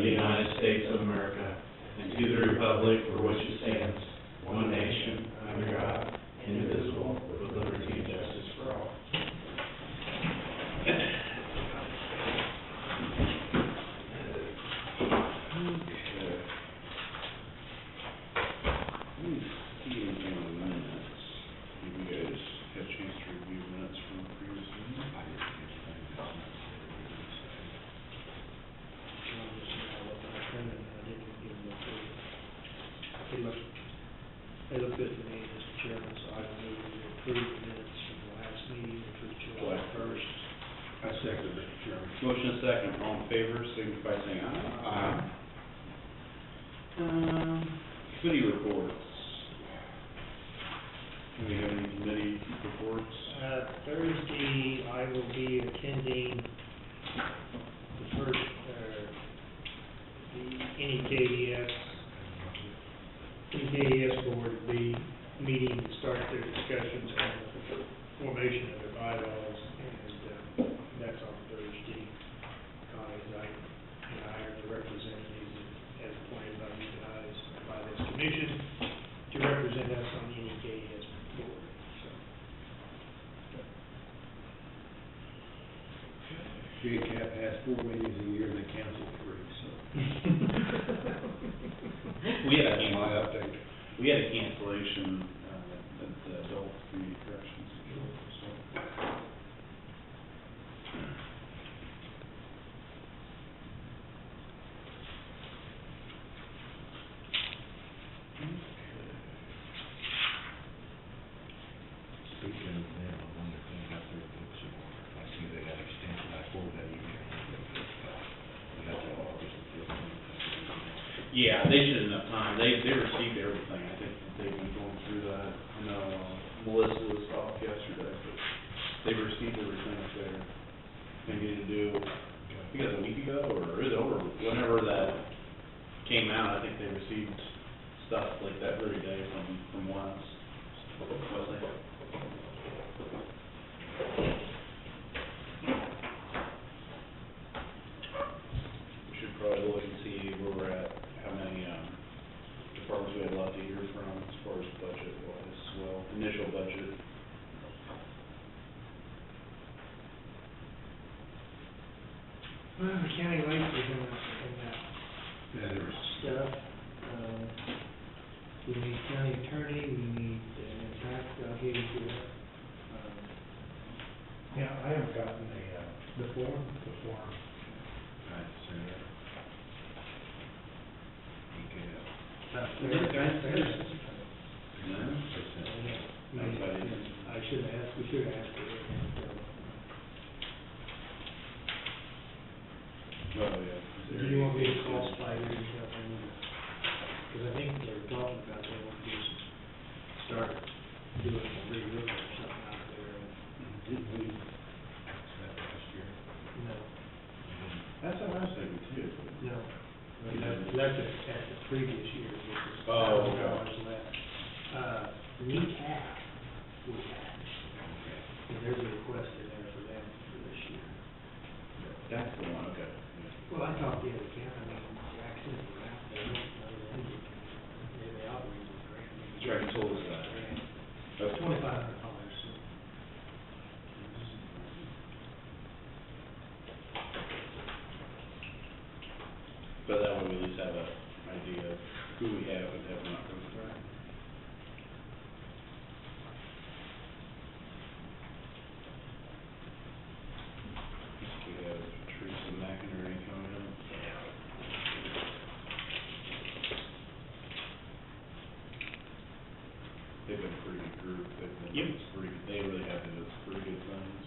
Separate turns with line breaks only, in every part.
United States of America, and to the republic for which it stands, one nation, under God, indivisible, with liberty and justice for all.
They look good to me, Mr. Chairman, so I move to approve the minutes from the last meeting, which was July 1st.
I second, Mr. Chairman.
Motion is second. All in favor, signify by saying aye. Aye. Committee reports. Do we have any committee reports?
Thursday, I will be attending the first, the NEKDS board will be meeting to start their discussions on the formation of their bylaws, and that's on Thursday. I are the representatives as appointed by you guys, by this commission, to represent us on the NEKDS board.
JCAP has 4 meetings a year and they cancel 3, so.
We had a cancellation at the adult community corrections.
Speaking of them, I wonder if they got their books in order. I see they got extension, I forwarded that email. We got till August the 15th.
Yeah, they shouldn't have time. They received everything. I think they've been going through that. I know Melissa was off yesterday, but they received everything that they needed to do. I think it was a week ago, or it was over whenever that came out. I think they received stuff like that very day from Wes. Wesley. We should probably look and see where we're at, how many departments we have left to hear from as far as budget wise as well, initial budget.
Well, the county lights is in that
Yeah, there was
stuff. We need county attorney, we need, in fact, I'll get into it.
Yeah, I haven't gotten the form.
I'd say that.
I should have asked, we should have asked her.
Oh, yeah.
Do you want me to call Spider and stuff? Because I think they were talking about they want to start doing a re-roof or something out there.
Didn't we ask that last year?
No,
That's what I was thinking too.
no. That's at the previous year, which is
Oh,
$1,000 less. Neat half we had. And there's a request in there for them for this year.
That's the one, okay.
Well, I talked to the other county, Jackson, around there, they operate with grant.
That's right, you told us that.
$2,500, so.
But that way we at least have an idea of who we have and have not come through. We have Teresa McInerney coming up. They've been a pretty good group. They've been pretty good. They really have been pretty good things.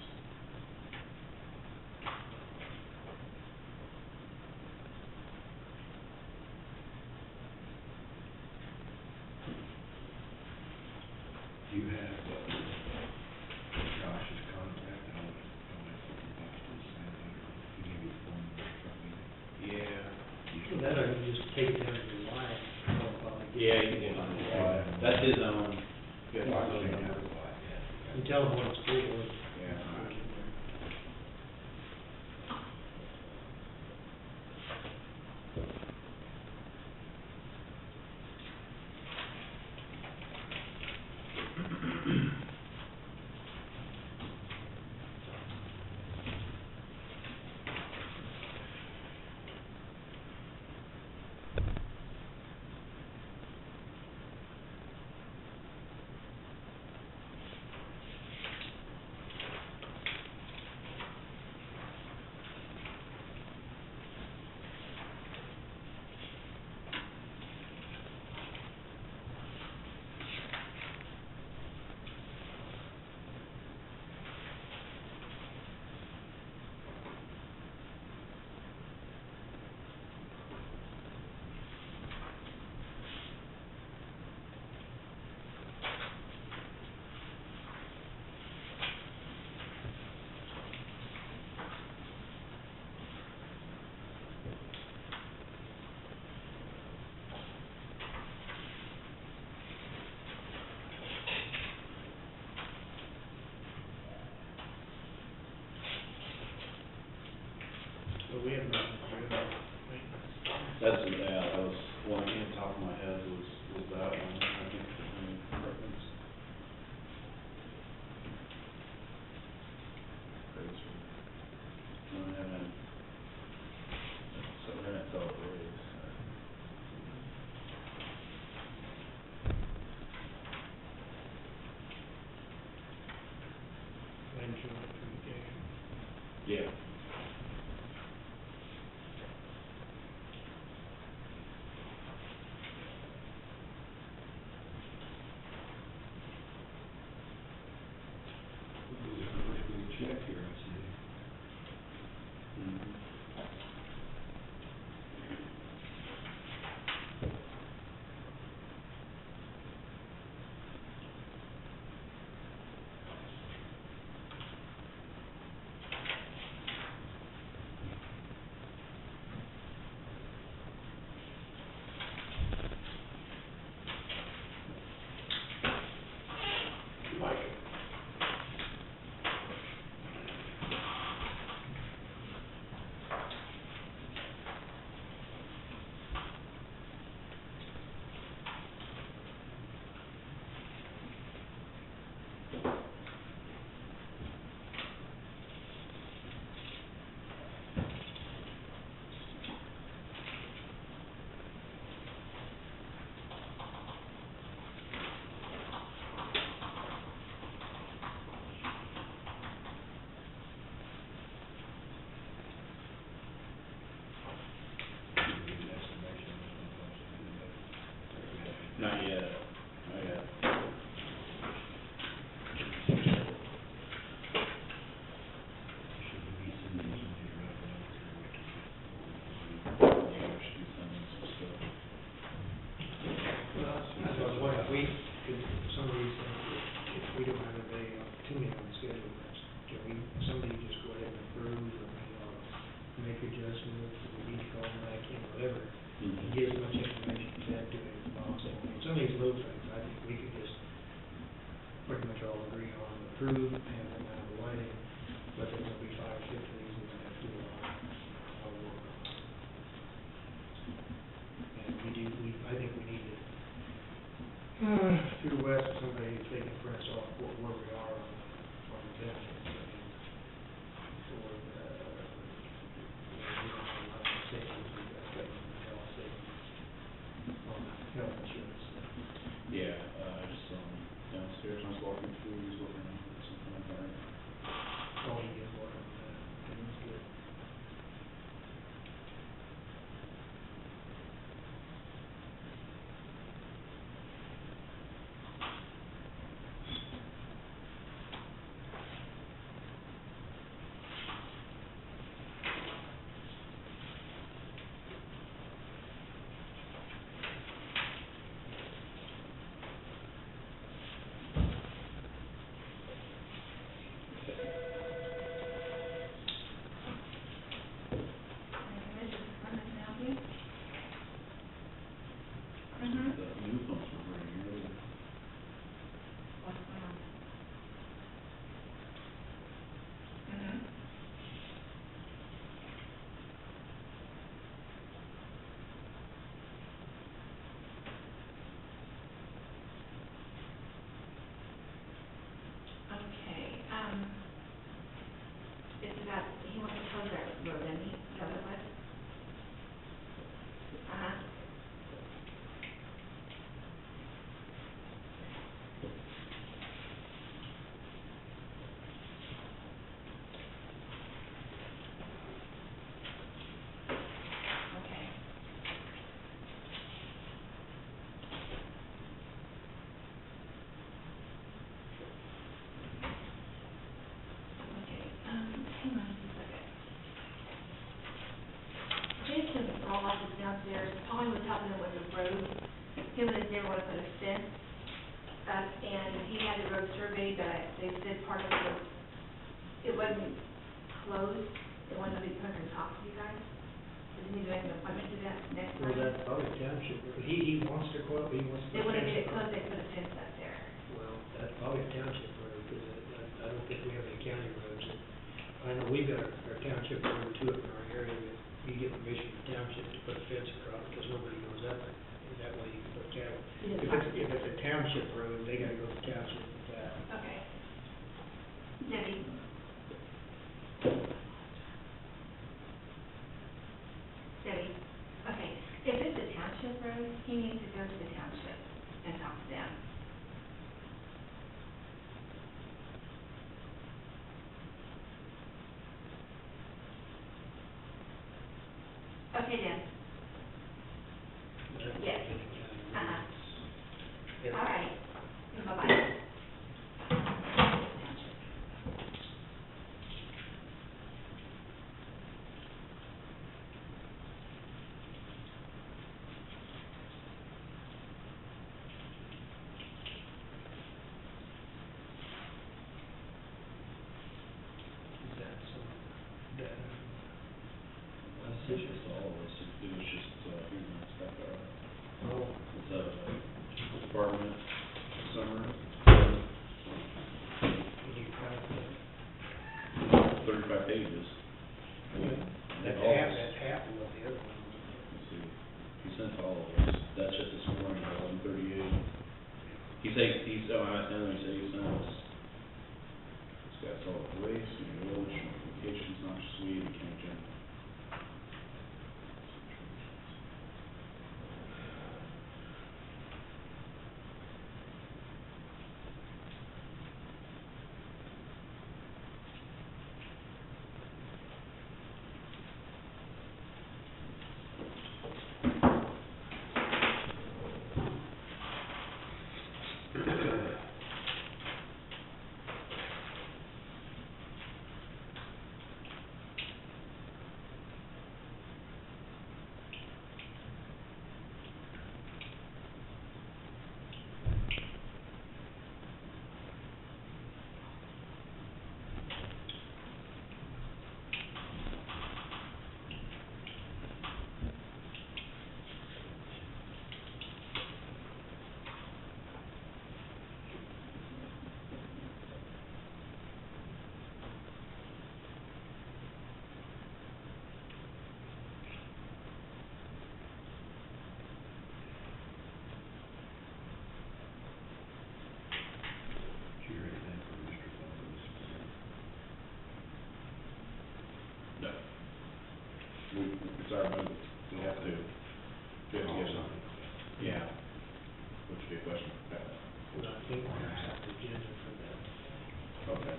Do you have Josh's contact? I'll let you give me the phone number or something.
Yeah.
Well, that I can just take it down to the line.
Yeah, you can get on the line. That's his own. Good.
Well, I can take that a lot, yeah.
And tell them what it's for.
Yeah.
mention of communication.
Yeah.
We'll do the first we check here, I see.
Mhm. Not yet, not yet.
Should we be sending something right now, or
Yeah, we should do something specific.
Well, I was wondering, if we, could, for some reason, if we don't have anybody too many on the schedule, can we, somebody just go ahead and approve, or, make adjustments, or we need to call them back in, whatever, and get as much information as that to him as possible. I mean, some of these little things, I think we could just pretty much all agree on, approve, have them out of the way, but there's gonna be 5 or 6 of these we're gonna have to do I'll work on. And I think we need to, through West, somebody, if they can print us off where we are on the benefits, I mean, for the, we don't have a lot of savings, we've got health savings on health insurance.
Yeah, just, downstairs, I was walking through, he was looking at something like that.
Oh, you get more on that, that's good.
The new folks were bringing earlier.
What's going on? Mm-hmm. Okay, it's about, he wants to close that road, doesn't he? Is that what it was? Uh-huh. Okay. Okay, hang on just a second. Jason Ross is downstairs, Polly was helping him with the road. Him and his neighbor want to put a fence up, and he had the road surveyed, but they said part of it was, it wasn't closed, they wanted to be put on top of you guys. Does he need to make an appointment to that next
Well,
time?
that's probably township, he wants to quote, he wants to.
They want to get it
township.
closed, they put a fence up there.
Well, that's probably a township road, because I don't think we have any county roads. I know we've got our township road too up in our area, but you get permission from township to put a fence across, because nobody goes up it. And that way you can put cattle.
Yeah.
If it's a township road, they gotta go to township with that.
Okay. Debbie? Debbie, okay, if it's a township road, he needs to go to the township and talk to them. Okay then, Yes.
Yeah.
all right, bye-bye.
Is that some data?
It's just all of us, it was just, here's my stuff,
Oh,
it's a department summary,
did you kind of,
35 pages.
that's
All of
half,
us.
that's half of what the other one was.
Let's see, he sent all of us, that's just this morning, at 11:38. He said, he said, I asked him, he said he sent us, it's got solid waste, village, notifications, noxious weed, and county general.
Did you hear anything from Mr. Columbus?
No. It's our move, we have to get something. Yeah. Which would be a question for Pat.
Well, I think we're gonna have the agenda for that.
Okay.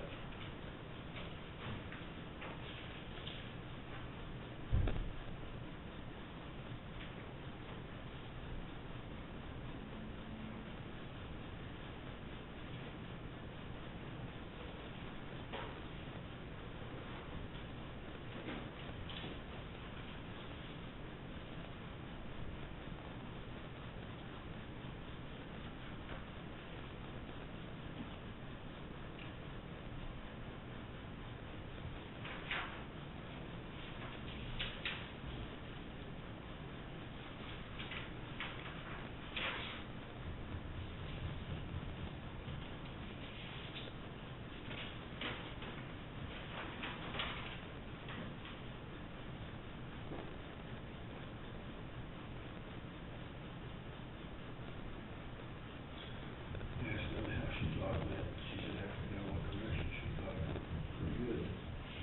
Asked her how she thought that, she said after we got one correction, she thought it was pretty good.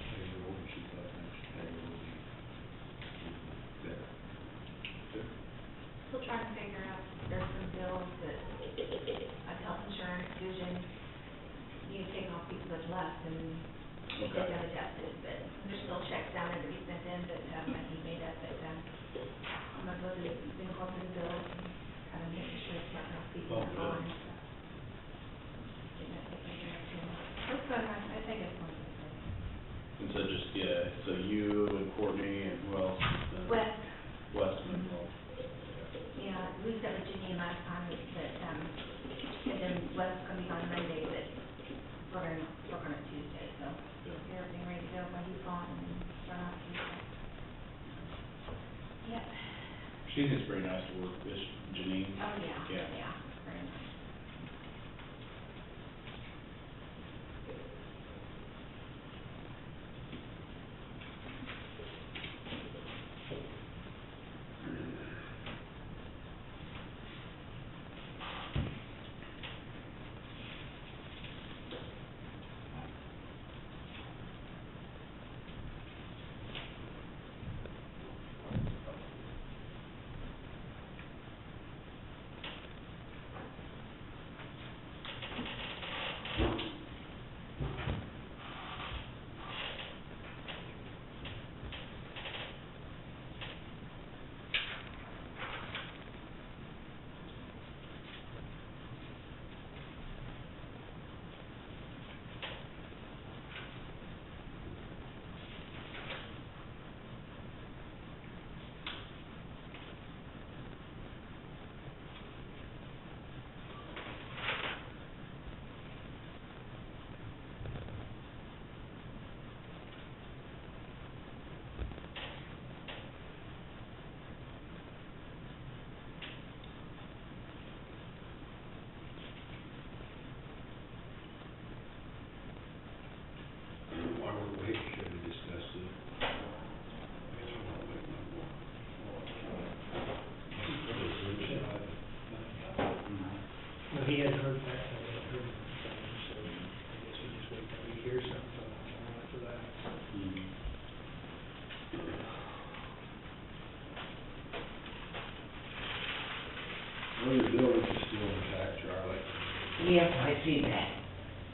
Payroll, and she thought next payroll would be better.
Still trying to figure out, there's some bills that, like health insurance, vision, you take off people that's left and get
Okay.
them adjusted, but there's still checks down there to be sent in that haven't been made up, but, I'm gonna go through the incorporated bills and kind of making sure it's not enough people
Oh,
are
good.
on. Getting that taken care of too. That's good, I think it's going to be good.
And so just, yeah, so you and Courtney and who else?
Wes,
Westman, well,
yeah, we said with Janine last time that, and then Wes is gonna be on Monday, but we're gonna work on it Tuesday, so
yeah.
get everything ready to go when he's gone and then run off Tuesday. Yep.
She seems pretty nice to work with, Janine.
Oh, yeah,
Yeah.
yeah, very nice.
see that.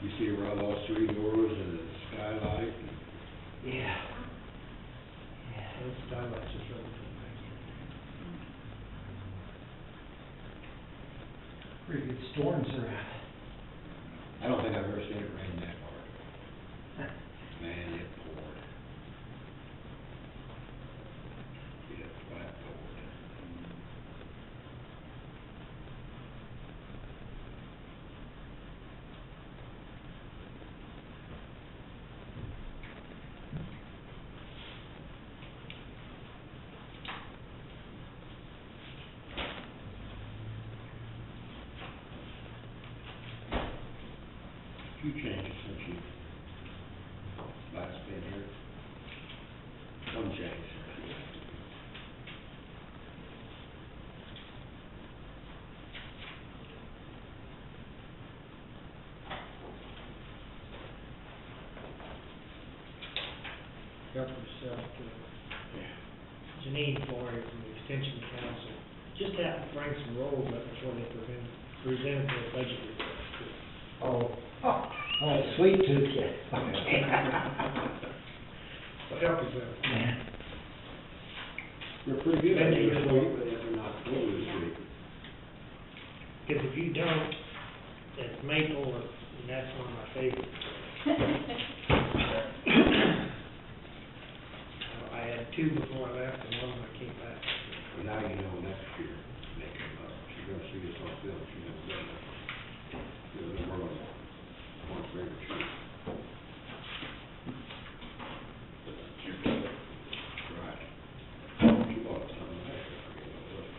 You see around those three doors and the skylight, and
Yeah. Yeah.
Those skylights just right between the banks.
Pretty good storms around.
I don't think I've ever seen it rain that hard. Man, it poured. It flat poured. Few changes since you last been here. One change since you last been here.
Help yourself to Janine Florey from the Extension Council. Just happened to bring some rolls up before they presented their budget request.
Oh, sweet tooth, yeah.
So help yourself.
Yeah.
They're pretty good,
Thank you.
they're sweet, but they're not totally sweet.
Because if you don't, it's maple, and that's one of my favorites. I had two before I left, and one when I came back.
But now you know next year, they come up, she's gonna see us on film, she's gonna go. We're gonna, one favorite tree. Right. She bought something last year, I forget what it was.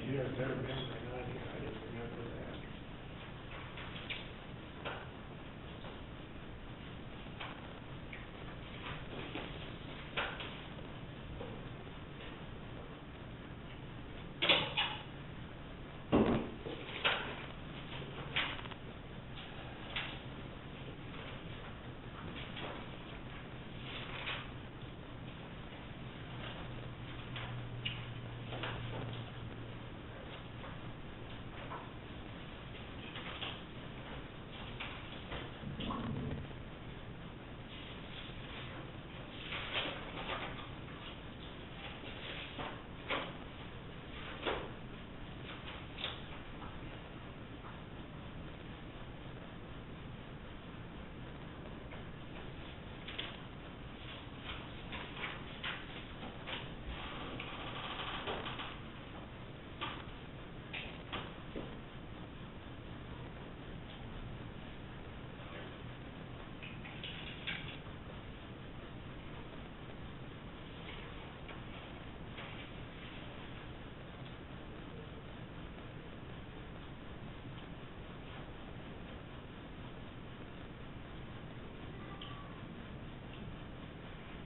You guys ever remember or not, I didn't remember that.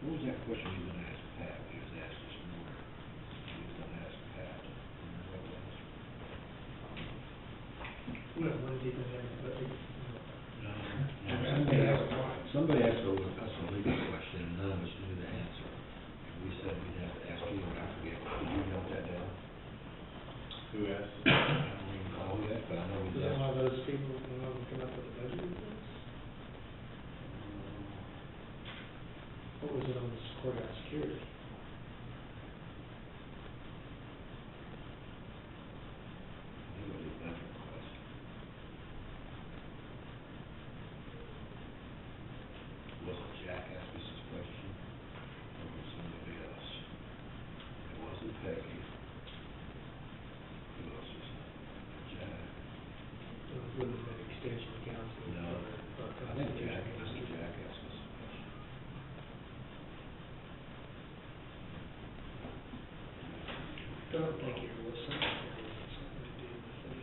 What was that question you were gonna ask Pat, when he was asked this morning? You was gonna ask Pat, remember what it was?
Well, when did they have the budget?
Somebody asked us a legal question, and none of us knew the answer. And we said we'd have to ask you, and I forget, did you note that down?
Who asked?
I don't even know who that, but I know we
Was it
asked.
one of those people who come up with the budget request? What was it on the courthouse security?
It was a budget request. Was it Jack asked us this question? Or was somebody else? It wasn't Peggy. Who else was it? Jack?
It would have been extension council.
No.
or
I think Jack,
constitution.
Mr. Jack asked us this question.
I don't think it was something to do with the,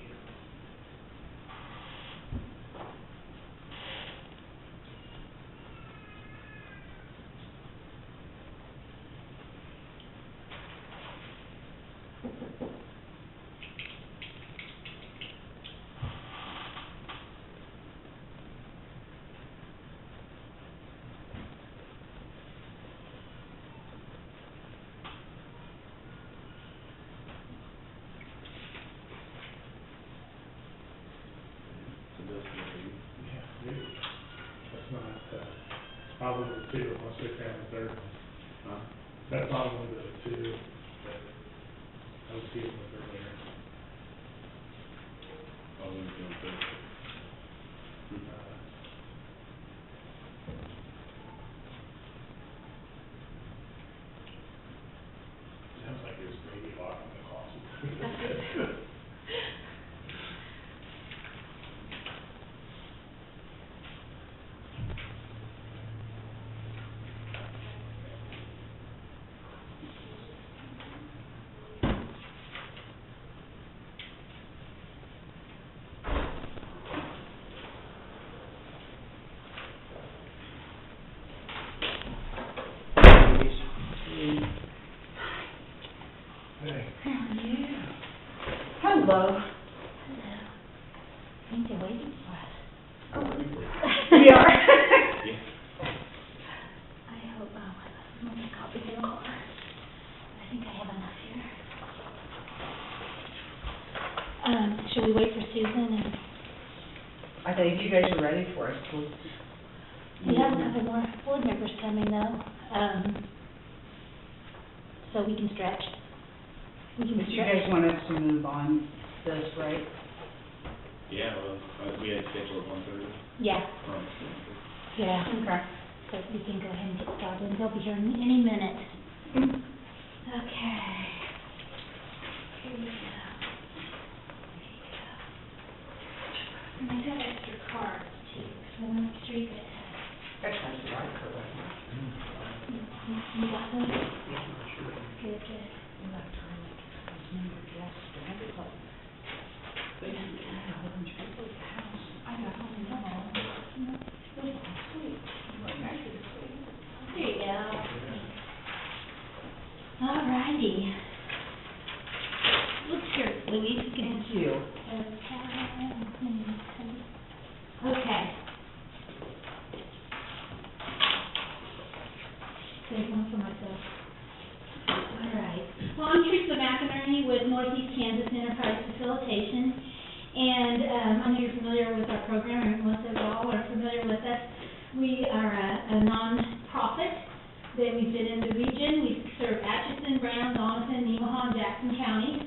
Probably the two, once they found the third one.
Huh?
That's probably the two, but I was seeing what they're there.
Oh, we were doing good.
Sounds like there's maybe a lot in the closet. Hey.
Hello.
Think they're waiting for us.
We are.
I hope, I got some more copies in the car. I think I have enough here. Should we wait for Susan and,
I think you guys are ready for us.
we have a couple more board members coming though, so we can stretch. We can
But you
stretch.
guys want us to move on this, right?
Yeah, well, we had scheduled 1:30.
Yeah,
From.
yeah.
Okay.
So we can go ahead and get started, they'll be here any minute. Okay. Here we go. And I got extra cards too, so I want to make sure you guys have.
That sounds right, correct.
You got those?
Yeah, I'm sure.
Good, good. There you go. All righty. Look here, Louise, you can.
Thank you.
Okay. There's one for myself. All right. Well, I'm Teresa McInerney with Northeast Kansas Enterprise Facilitation. And I know you're familiar with our program, or most of y'all are familiar with us. We are a non-profit that we've been in the region. We serve Atchison, Brown, Donovan, Nemaha, and Jackson counties.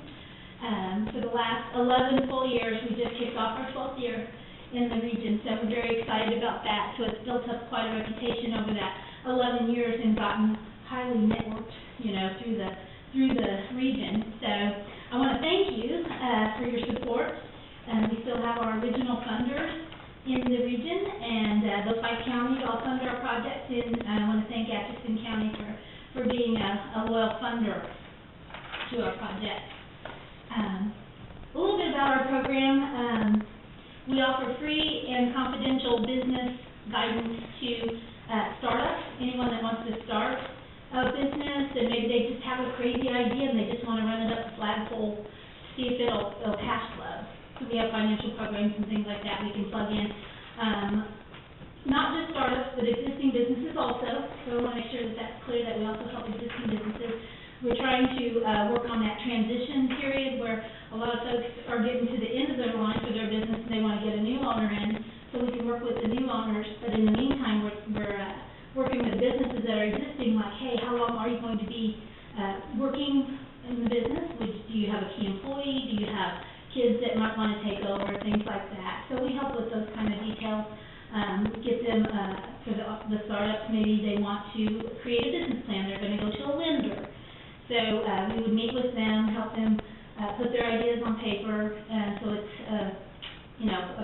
For the last 11 full years, we just kicked off our 12th year in the region, so we're very excited about that. So it's built up quite a reputation over that 11 years and gotten highly networked, through the region. So I want to thank you for your support. We still have our original funders in the region, and those 5 counties all fund our projects. And I want to thank Atchison County for being a loyal funder to our project. A little bit about our program. We offer free and confidential business guidance to startups, anyone that wants to start a business, and maybe they just have a crazy idea and they just want to run it up the flagpole, see if it'll cash flow. So we have financial programs and things like that we can plug in. Not just startups, but existing businesses also. So I want to make sure that that's clear, that we also help existing businesses. We're trying to work on that transition period where a lot of folks are getting to the end of their line for their business and they want to get a new owner in, so we can work with the new owners. But in the meantime, we're working with businesses that are existing, like, hey, how long are you going to be working in the business? Do you have a key employee? Do you have kids that might want to take over? Things like that. So we help with those kind of details. Get them for the startups. Maybe they want to create a business plan. They're going to go to a lender. So we would meet with them, help them put their ideas on paper, so it's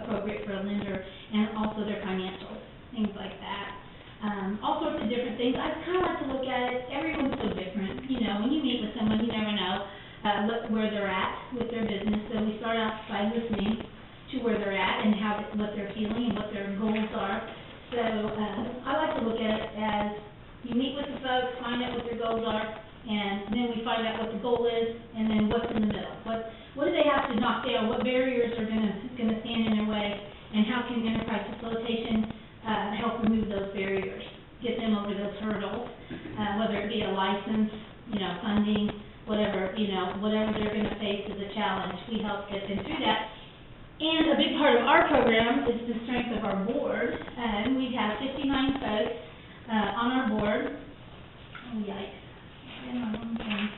appropriate for a lender, and also their financials, things like that. All sorts of different things. I kind of like to look at it. Everyone's so different. When you meet with someone, you never know where they're at with their business. So we start out by listening to where they're at and what they're feeling and what their goals are. So I like to look at it as you meet with the folks, find out what their goals are, and then we find out what the goal is, and then what's in the middle. What do they have to knock down? What barriers are going to stand in their way, and how can enterprise facilitation help remove those barriers, get them over those hurdles, whether it be a license, funding, whatever they're going to face as a challenge. We help get them through that. And a big part of our program is the strength of our board. We have 59 folks on our board. Oh, yikes. I have my wrong thing.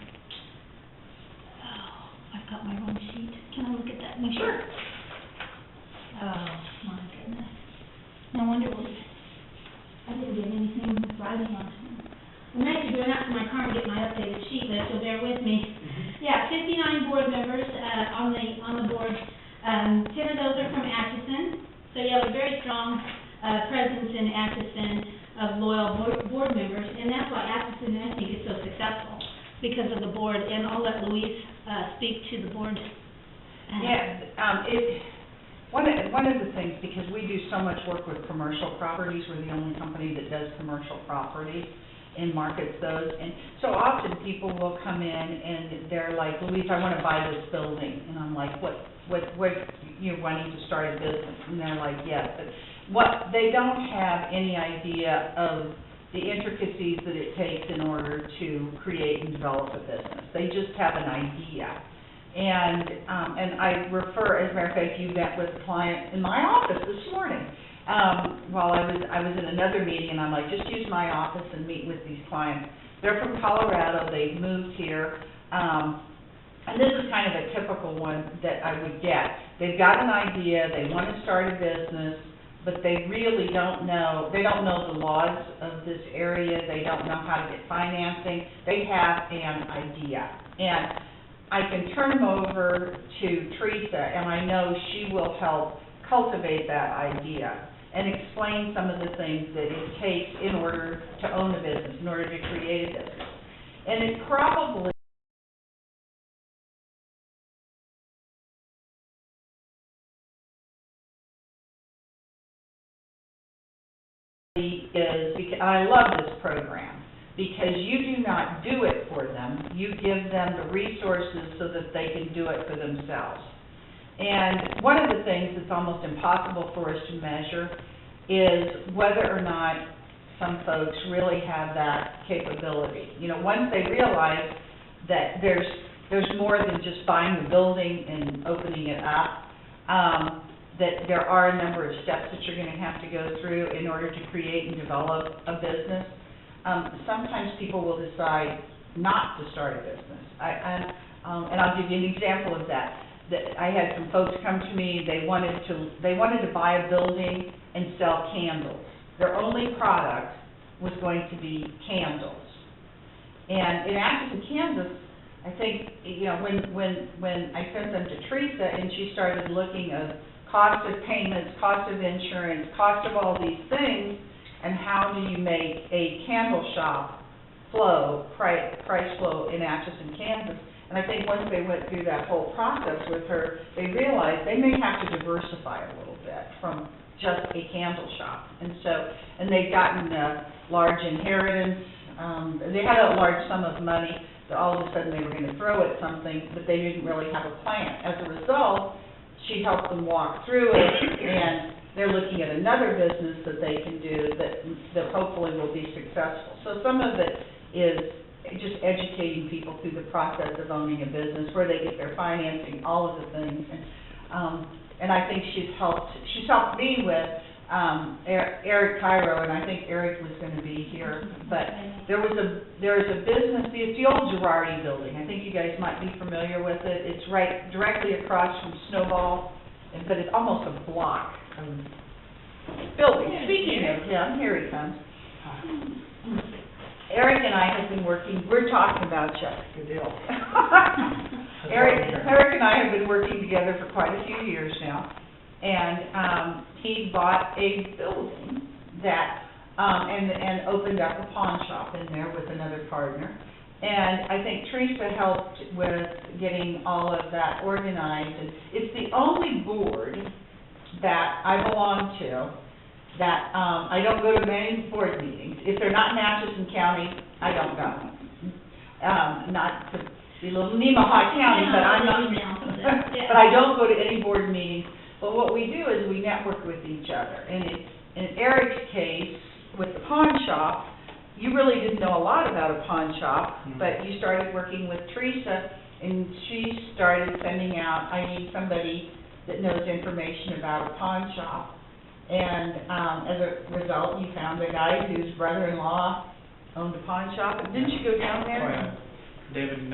Oh, I've got my wrong sheet. Can I look at that? Make sure. Oh, my goodness. No wonder I didn't get anything with writing on it. I'm actually going out to my car and get my updated sheet, but if you'll bear with me. Yeah, 59 board members, on the board. 10 of those are from Atchison. So you have a very strong, presence in Atchison of loyal board members, and that's why Atchison, I think, is so successful, because of the board, and I'll let Louise, speak to the board.
One of the things, because we do so much work with commercial properties, we're the only company that does commercial properties and markets those, and so often people will come in and they're like, Louise, I want to buy this building, and I'm like, what, you're wanting to start a business, and they're like, yes, but they don't have any idea of the intricacies that it takes in order to create and develop a business. They just have an idea. And I refer, as a matter of fact, you met with a client in my office this morning. While I was in another meeting, and I'm like, just use my office and meet with these clients. They're from Colorado, they've moved here, and this is kind of a typical one that I would get. They've got an idea, they want to start a business, but they really don't know the laws of this area, they don't know how to get financing, they have an idea. And I can turn them over to Teresa, and I know she will help cultivate that idea and explain some of the things that it takes in order to own a business, in order to create a business. And it probably is, because I love this program, because you do not do it for them, you give them the resources so that they can do it for themselves. And one of the things that's almost impossible for us to measure is whether or not some folks really have that capability. You know, once they realize that there's more than just buying the building and opening it up, that there are a number of steps that you're going to have to go through in order to create and develop a business. Sometimes people will decide not to start a business. And I'll give you an example of that. I had some folks come to me, they wanted to buy a building and sell candles. Their only product was going to be candles. And in Atchison, Kansas, I think, you know, when I sent them to Teresa and she started looking at cost of payments, cost of insurance, cost of all these things, and how do you make a candle shop flow, price flow in Atchison, Kansas. And I think once they went through that whole process with her, they realized they may have to diversify a little bit from just a candle shop. And they've gotten a large inheritance. They had a large sum of money that all of a sudden they were going to throw at something, but they didn't really have a plan. As a result, she helped them walk through it, and they're looking at another business that they can do that hopefully will be successful. So some of it is just educating people through the process of owning a business, where they get their financing, all of the things. And I think she's helped me with Eric Cairo, and I think Eric was going to be here. But there is a business, it's the old Girardi building. I think you guys might be familiar with it. It's right directly across from Snowball, but it's almost a block of building. Speaking of him, here he comes. Eric and I have been working, we're talking about Jessica Dill. Eric and I have been working together for quite a few years now, and he bought a building that, and opened up a pawn shop in there with another partner. And I think Teresa helped with getting all of that organized, and it's the only board that I belong to that I don't go to many board meetings. If they're not in Atchison County, I don't go. Not to be a little Nemaha County, but I'm not, but I don't go to any board meetings. But what we do is we network with each other. And in Eric's case, with the pawn shop, you really didn't know a lot about a pawn shop, but you started working with Teresa, and she started sending out, I need somebody that knows information about a pawn shop. And, as a result, you found a guy whose brother-in-law owned a pawn shop. Didn't you go down there?
Oh, yeah. David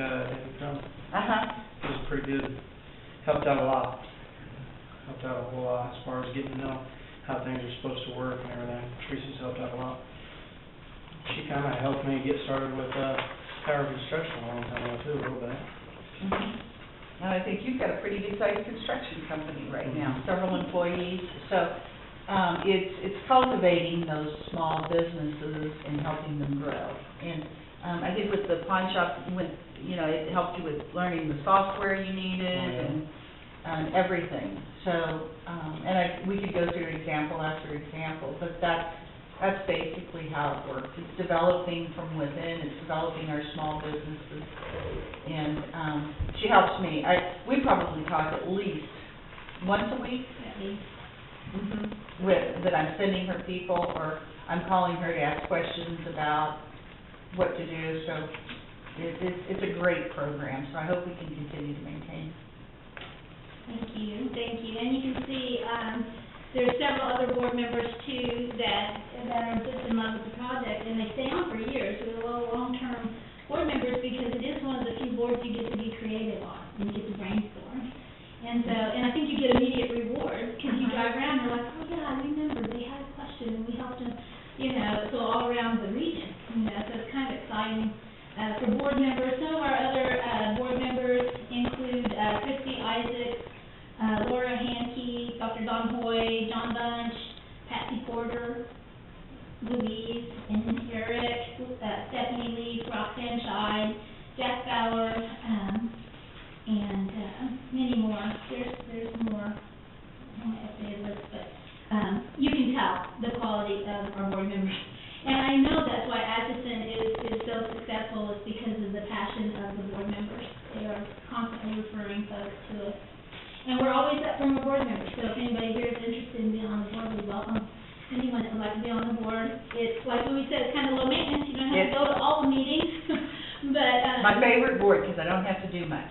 Crum,
Uh-huh.
it was pretty good, helped out a lot. Helped out a whole lot as far as getting to know how things are supposed to work and everything. Teresa's helped out a lot. She kinda helped me get started with, Power Construction a long time ago too, a little bit.
Mhm. And I think you've got a pretty good-sized construction company right now, several employees. So, it's cultivating those small businesses and helping them grow. And, I think with the pawn shop, it helped you with learning the software you needed and everything. So, we could go through example after example, but that's basically how it works. It's developing from within, it's developing our small businesses. And, she helps me. We probably talk at least once a week.
At least.
That I'm sending her people, or I'm calling her to ask questions about what to do. So it's a great program, so I hope we can continue to maintain.
Thank you. And you can see, there's several other board members too that are just in love with the project, and they stay on for years. They're long-term board members because it is one of the few boards you get to be creative on, and you get to brainstorm. And so, and I think you get immediate reward, because you drive around, and you're like, oh yeah, I remember, they had a question, and we helped them, so all around the region, so it's kind of exciting. For board members, some of our other, board members include, Christy Isaacs, Laura Hankey, Dr. Don Hoy, John Bunch, Patsy Porter, Louise and Eric, Stephanie Lee, Roxanne Scheid, Jack Fowler, and many more. There's more on my updated list, but you can tell the quality of our board members. And I know that's why Atchison is so successful, is because of the passion of the board members. They are constantly referring folks to us. And we're always up for more board members, so if anybody here is interested in being on the board, we welcome anyone that would like to be on the board. It's, like we said, it's kind of low maintenance, you don't have to go to all the meetings, but,
My favorite board, because I don't have to do much.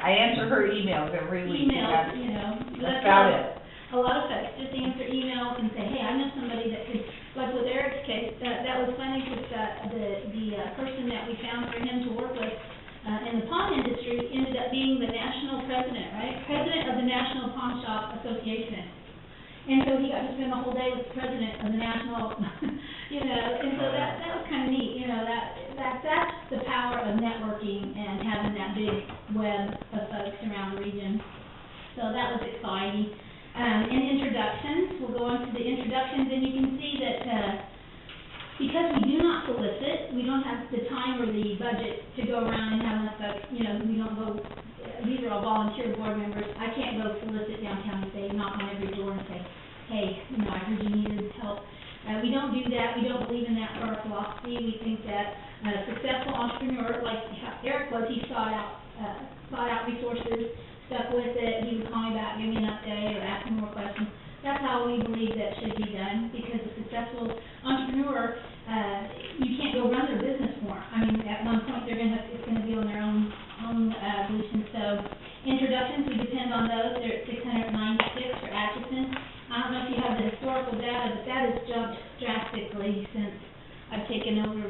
I answer her emails every week.
emails,
That's about it.
A lot of folks just answer emails and say, hey, I know somebody that could, like with Eric's case, that was funny, because the person that we found for him to work with in the pawn industry ended up being the national president, right? President of the National Pawn Shop Association. And so he got to spend the whole day with the president of the national, and so that was kind of neat, that's the power of networking and having that big web of folks around the region. So that was exciting. And introductions, we'll go on to the introductions, and you can see that, because we do not solicit, we don't have the time or the budget to go around and have enough folks, we don't go, these are all volunteer board members. I can't go solicit downtown and say, knock on every door and say, hey, I heard you needed help. We don't do that. We don't believe in that for our philosophy. We think that a successful entrepreneur, like Eric was, he sought out resources, stuck with it. He would call me back, give me an update, or ask me more questions. That's how we believe that should be done, because a successful entrepreneur, you can't go run their business for them. I mean, at one point, it's gonna be on their own volition. So, introductions, we depend on those. They're at 696 for Atchison. I don't know if you have the historical data, but that has jumped drastically since I've taken over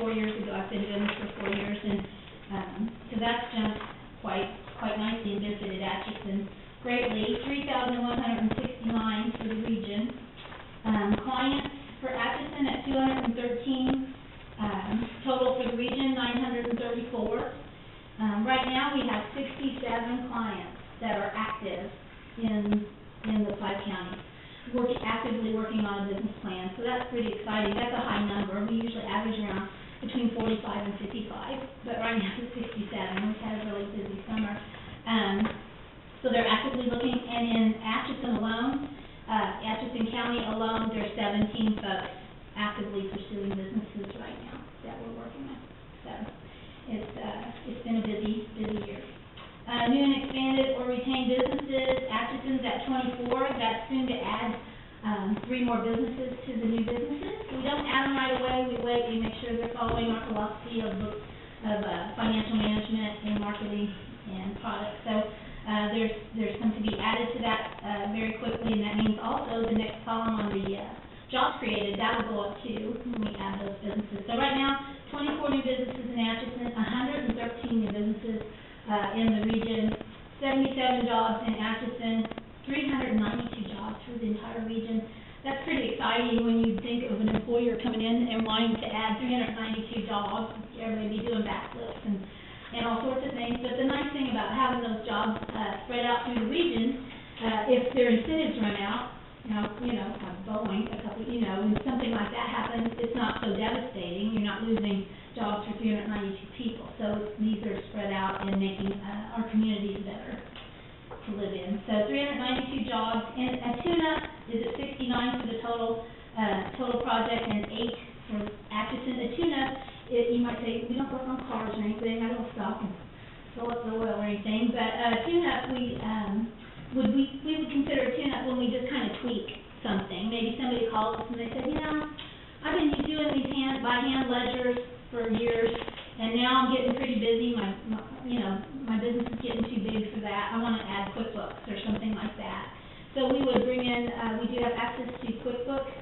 4 years ago. I've been doing this for 4 years, and so that's jumped quite nicely and benefited Atchison greatly. 3,169 for the region. Clients for Atchison at 213. Total for the region, 934. Right now, we have 67 clients that are active in the 5 counties, actively working on a business plan. So that's pretty exciting. That's a high number. We usually average around between 45 and 55, but right now it's 67. We've had a really busy summer. So they're actively looking, and in Atchison alone, Atchison County alone, there's 17 folks actively pursuing businesses right now that we're working with. So it's been a busy year. New and expanded or retained businesses, Atchison's at 24. That's soon to add 3 more businesses to the new businesses. We don't add them right away. We wait. We make sure they're following our philosophy of financial management and marketing and products. So there's some to be added to that very quickly, and that means also the next will go up too when we add those businesses. So right now, 24 new businesses in Atchison, 113 new businesses, in the region, 77 jobs in Atchison, 392 jobs for the entire region. That's pretty exciting when you think of an employer coming in and wanting to add 392 jobs. Everybody be doing backflips and all sorts of things. But the nice thing about having those jobs spread out through the region, if their incentives run out, now, like Boeing, when something like that happens, it's not so devastating. You're not losing jobs for 392 people. So these are spread out and making our communities better to live in. So 392 jobs, and Tuna is at 69 for the total project, and 8 for Atchison. Tuna, you might say, we don't work on cars or anything, I don't stop and fill up the oil or anything, but Tuna, we would consider tune-up when we just kind of tweak something. Maybe somebody calls us and they say, I've been doing these by hand ledgers for years, and now I'm getting pretty busy. My business is getting too big for that. I want to add QuickBooks or something like that. So we would bring in, we do have access to QuickBooks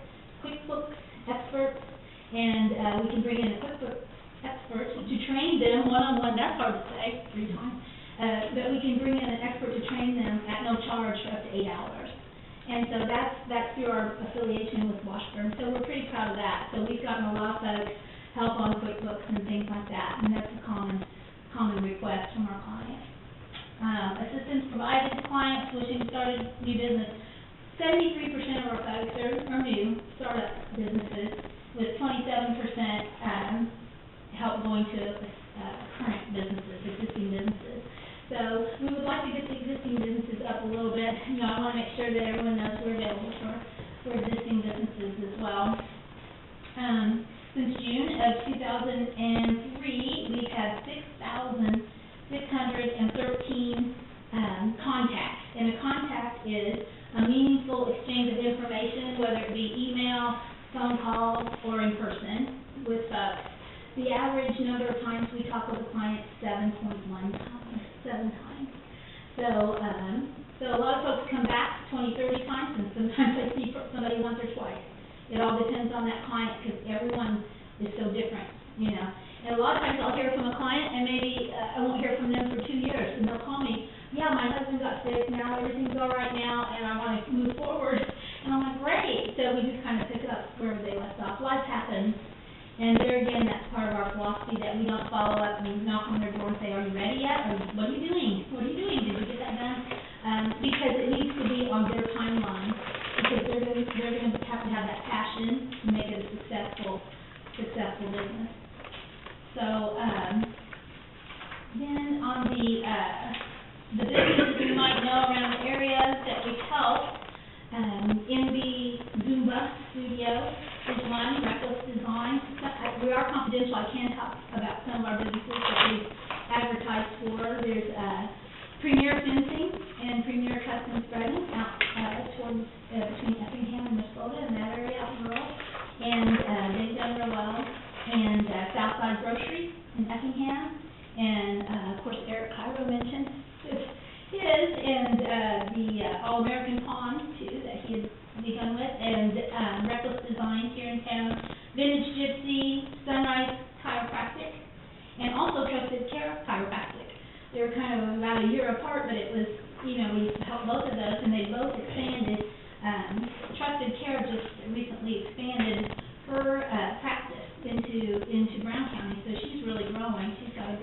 experts, and we can bring in a QuickBooks expert to train them one-on-one. That's hard to say 3 times. But we can bring in an expert to train them at no charge for up to 8 hours. And so that's through our affiliation with Washburn. So we're pretty proud of that. So we've gotten a lot of folks help on QuickBooks and things like that, and that's a common request from our clients. Assistance provided to clients wishing to start a new business. 73% of our folks are new startup businesses, with 27% help going to current businesses, existing businesses. So we would like to get the existing businesses up a little bit. I want to make sure that everyone knows we're available for existing businesses as well. Since June of 2003, we've had 6,613 contacts. And a contact is a meaningful exchange of information, whether it be email, phone calls, or in person with folks. The average number of times we talk with a client is 7.1 times, 7 times. So a lot of folks come back 20, 30 times, and sometimes I see somebody once or twice. It all depends on that client, because everyone is so different, And a lot of times I'll hear from a client, and maybe I won't hear from them for 2 years, and they'll call me, my husband got sick, now everything's all right now, and I want to move forward. And I'm like, great. So we just kind of pick up wherever they left off. Life happens. And there again, that's part of our philosophy, that we don't follow up and knock on their door and say, are you ready yet? Or what are you doing? What are you doing? Did you get that done? Because it needs to be on their timeline, because they're going to have to have that passion to make it a successful business. So then on the businesses you might know around the area that we help, NB Zumba Studio is one, Reckless Design. We are confidential. I can talk about some of our businesses that we've advertised for. There's Premier Fencing and Premier Custom Threading out towards between Effingham and Minnesota, in that area out rural. And they've done real well. And Southside Grocery in Effingham. And of course, Eric Cairo mentioned his, and the All-American Pond, too, that he had begun with, and Reckless Designs here in town, Vintage Gypsy, Sunrise Chiropractic, and also Trusted Care Chiropractic. They were kind of about a year apart, but it was, we helped both of those, and they both expanded. Trusted Care just recently expanded her practice into Brown County, so she's really growing. She's got a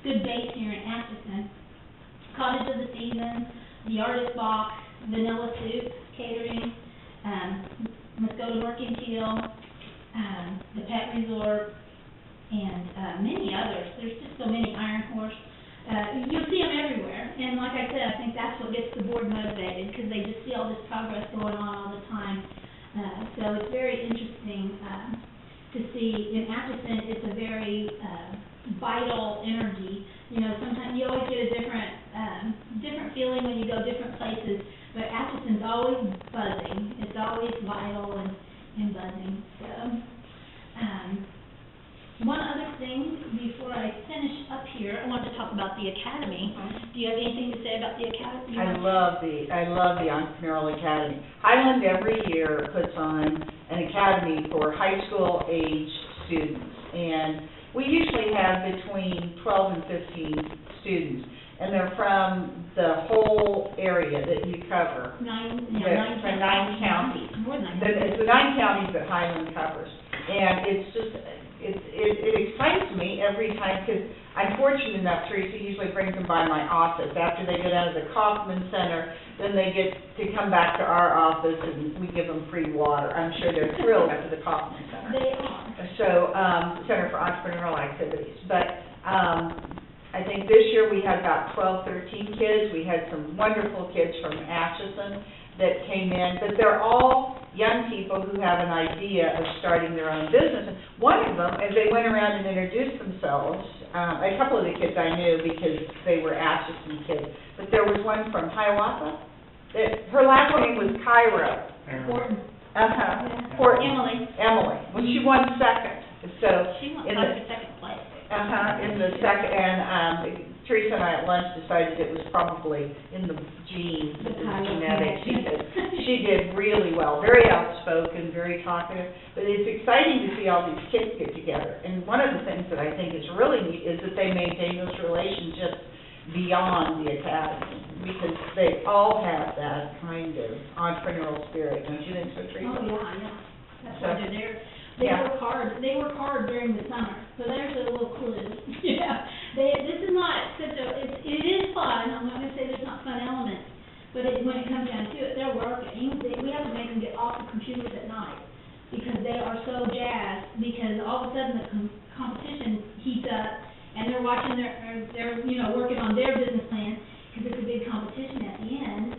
good base here in Atchison. Cottage of the Season, the Artist Box, Vanilla Soup, Catering, Muskota Mercantile, the Pet Resort, and many others. There's just so many. Iron Horse. You'll see them everywhere. And like I said, I think that's what gets the board motivated, because they just see all this progress going on all the time. So it's very interesting to see. In Atchison, it's a very vital energy. Sometimes you always get a different feeling when you go different places, but Atchison's always buzzing. It's always vital and buzzing. So One other thing, before I finish up here, I want to talk about the academy. Do you have anything to say about the academy?
I love the Entrepreneurial Academy. Highland every year puts on an academy for high school age students. And we usually have between 12 and 15 students. And they're from the whole area that you cover.
Nine
counties.
More than nine.
It's the 9 counties that Highland covers. And it's just, it excites me every time, because I'm fortunate enough, Teresa usually brings them by my office. After they go down to the Kaufman Center, then they get to come back to our office and we give them free water. I'm sure they're thrilled after the Kaufman Center.
They are.
So, Center for Entrepreneurial Activities. But, I think this year we had about 12, 13 kids. We had some wonderful kids from Atchison that came in, but they're all young people who have an idea of starting their own business. And one of them, as they went around and introduced themselves, a couple of the kids I knew because they were Atchison kids, but there was one from Hiawatha. Her last name was Cairo.
Horton.
Uh-huh. Horton. Emily. Well, she won second. So
She wants
in
like second place.
in the second, and Teresa and I at lunch decided it was probably in the genes, the genetics. She did really well, very outspoken, very talkative, but it's exciting to see all these kids get together. And one of the things that I think is really neat is that they maintain those relationships beyond the academy, because they all have that kind of entrepreneurial spirit, don't you think so, Teresa?
Oh, yeah. That's why they're there. They
Yeah.
work hard. They work hard during the summer. So there's a little clue. Yeah. This is not such a, it is fun. I'm not gonna say there's not fun elements, but when it comes down to it, they're working. We have to make them get off the computers at night because they are so jazzed, because all of a sudden the competition heats up and they're watching they're working on their business plan, because it's a big competition at the end.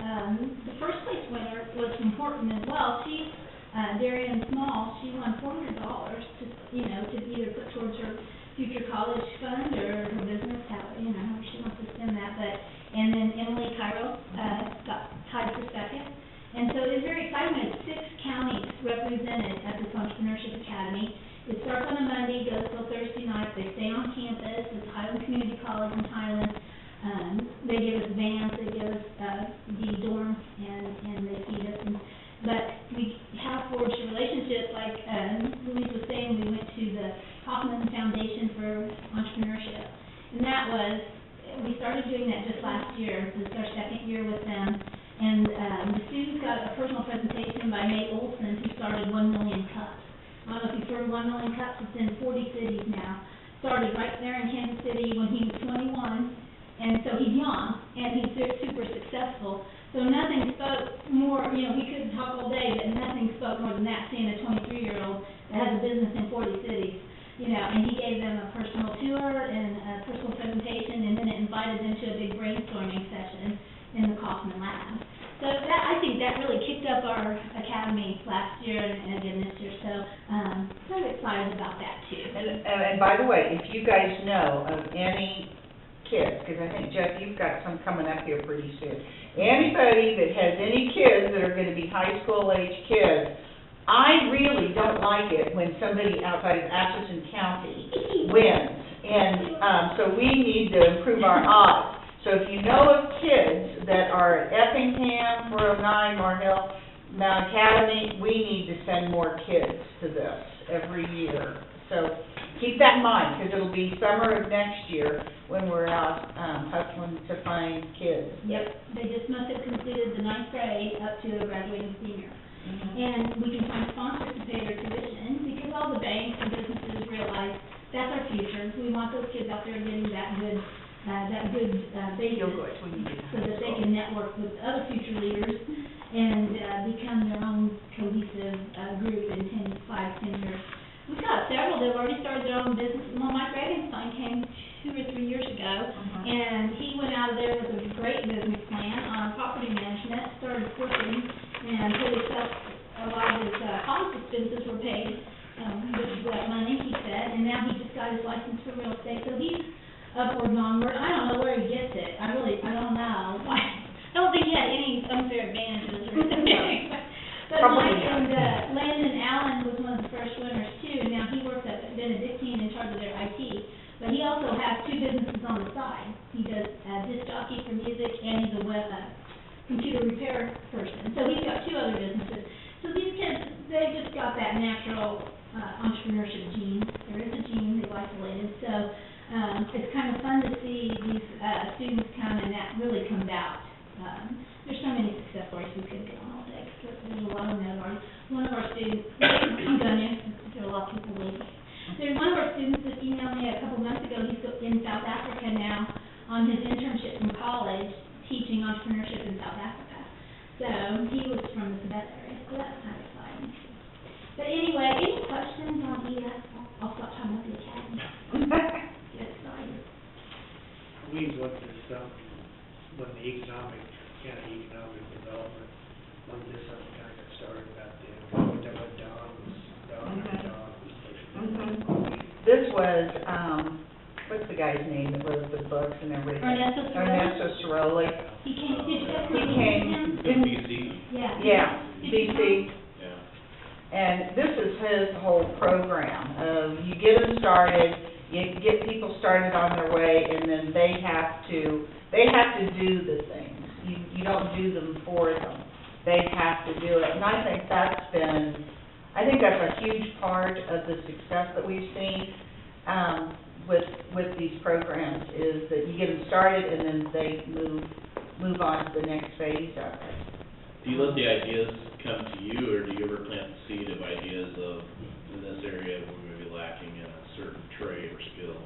The first place winner was from Horton as well. Darian Small, she won $400 to either put towards her future college fund or her business, however she wants to spend that. And then Emily Cairo got tied for second. And so it's very exciting. We had 6 counties represented at this Entrepreneurship Academy. It starts on a Monday, goes till Thursday night. They stay on campus. It's Highland Community College in Highland. They give us vans, they give us the dorm, and they feed us. But we have forged a relationship, like Louise was saying. We went to the Kaufman Foundation for Entrepreneurship, and we started doing that just last year. This is our second year with them, and the students got a personal presentation by Nate Olson, who started 1 Million Cups. I don't know if you've heard of 1 Million Cups. It's in 40 cities now. Started right there in Kansas City when he was 21, and so he's young, and he's super successful. So nothing spoke more, we could talk all day, but nothing spoke more than that, seeing a 23-year-old that has a business in 40 cities, and he gave them a personal tour and a personal presentation, and then it invited them to a big brainstorming session in the Kaufman Lab. So I think that really kicked up our academy last year and again this year, so I'm excited about that too.
And by the way, if you guys know of any kids, because I think, Jeff, you've got some coming up here pretty soon. Anybody that has any kids that are going to be high school age kids, I really don't like it when somebody outside of Atchison County wins. And so we need to improve our odds. So if you know of kids that are at Effingham, 409, Marhill, Mount Academy, we need to send more kids to this every year. So keep that in mind, because it'll be summer of next year when we're out hustling to find kids.
Yep, they just must have completed the 9th grade up to a graduating senior. And we can find sponsors to pay their tuition, because all the banks and businesses realize that's our future. We want those kids out there getting that good basis, so that they can network with other future leaders and become their own cohesive group in 5-10 years. We've got several that have already started their own business. Well, Mike Regenstein came 2 or 3 years ago, and he went out of there with a great business plan on property management, started flipping, and put himself, a lot of his college expenses were paid with that money, he said, and now he just got his license for real estate, so he's upward and onward. I don't know where he gets it. I don't know. I don't think he had any unfair advantages or anything. But Mike and Landon Allen was one of the first winners too. Now he works at Benedictine in charge of entrepreneurship gene. There is a gene they've isolated, so it's kind of fun to see these students come, and that really comes out. There's so many success stories we could get on all day. There's a lot of them already. One of our students, I'm done, there are a lot of people waiting. There's one of our students that emailed me a couple months ago. He's in South Africa now on his internship from college, teaching entrepreneurship in South Africa. So he was from the Quebec area, so that's kind of exciting. But anyway, any questions on ES? I'll stop talking about the academy. Get excited.
We looked at stuff when the economic development, when this kind of got started about the, what Don was
This was, what's the guy's name that wrote the books and everything? Ernesto Ciroli.
He came, did you guys
He
meet
came,
him?
didn't,
BC,
Yeah.
yeah,
Did you
BC.
yeah.
And this is his whole program. You get them started, you get people started on their way, and then they have to do the things. You don't do them for them. They have to do it. And I think that's a huge part of the success that we've seen with these programs, is that you get them started and then they move on to the next phase of it.
Do you let the ideas come to you, or do you ever plant the seed of ideas of, in this area, we may be lacking in a certain trade or skill?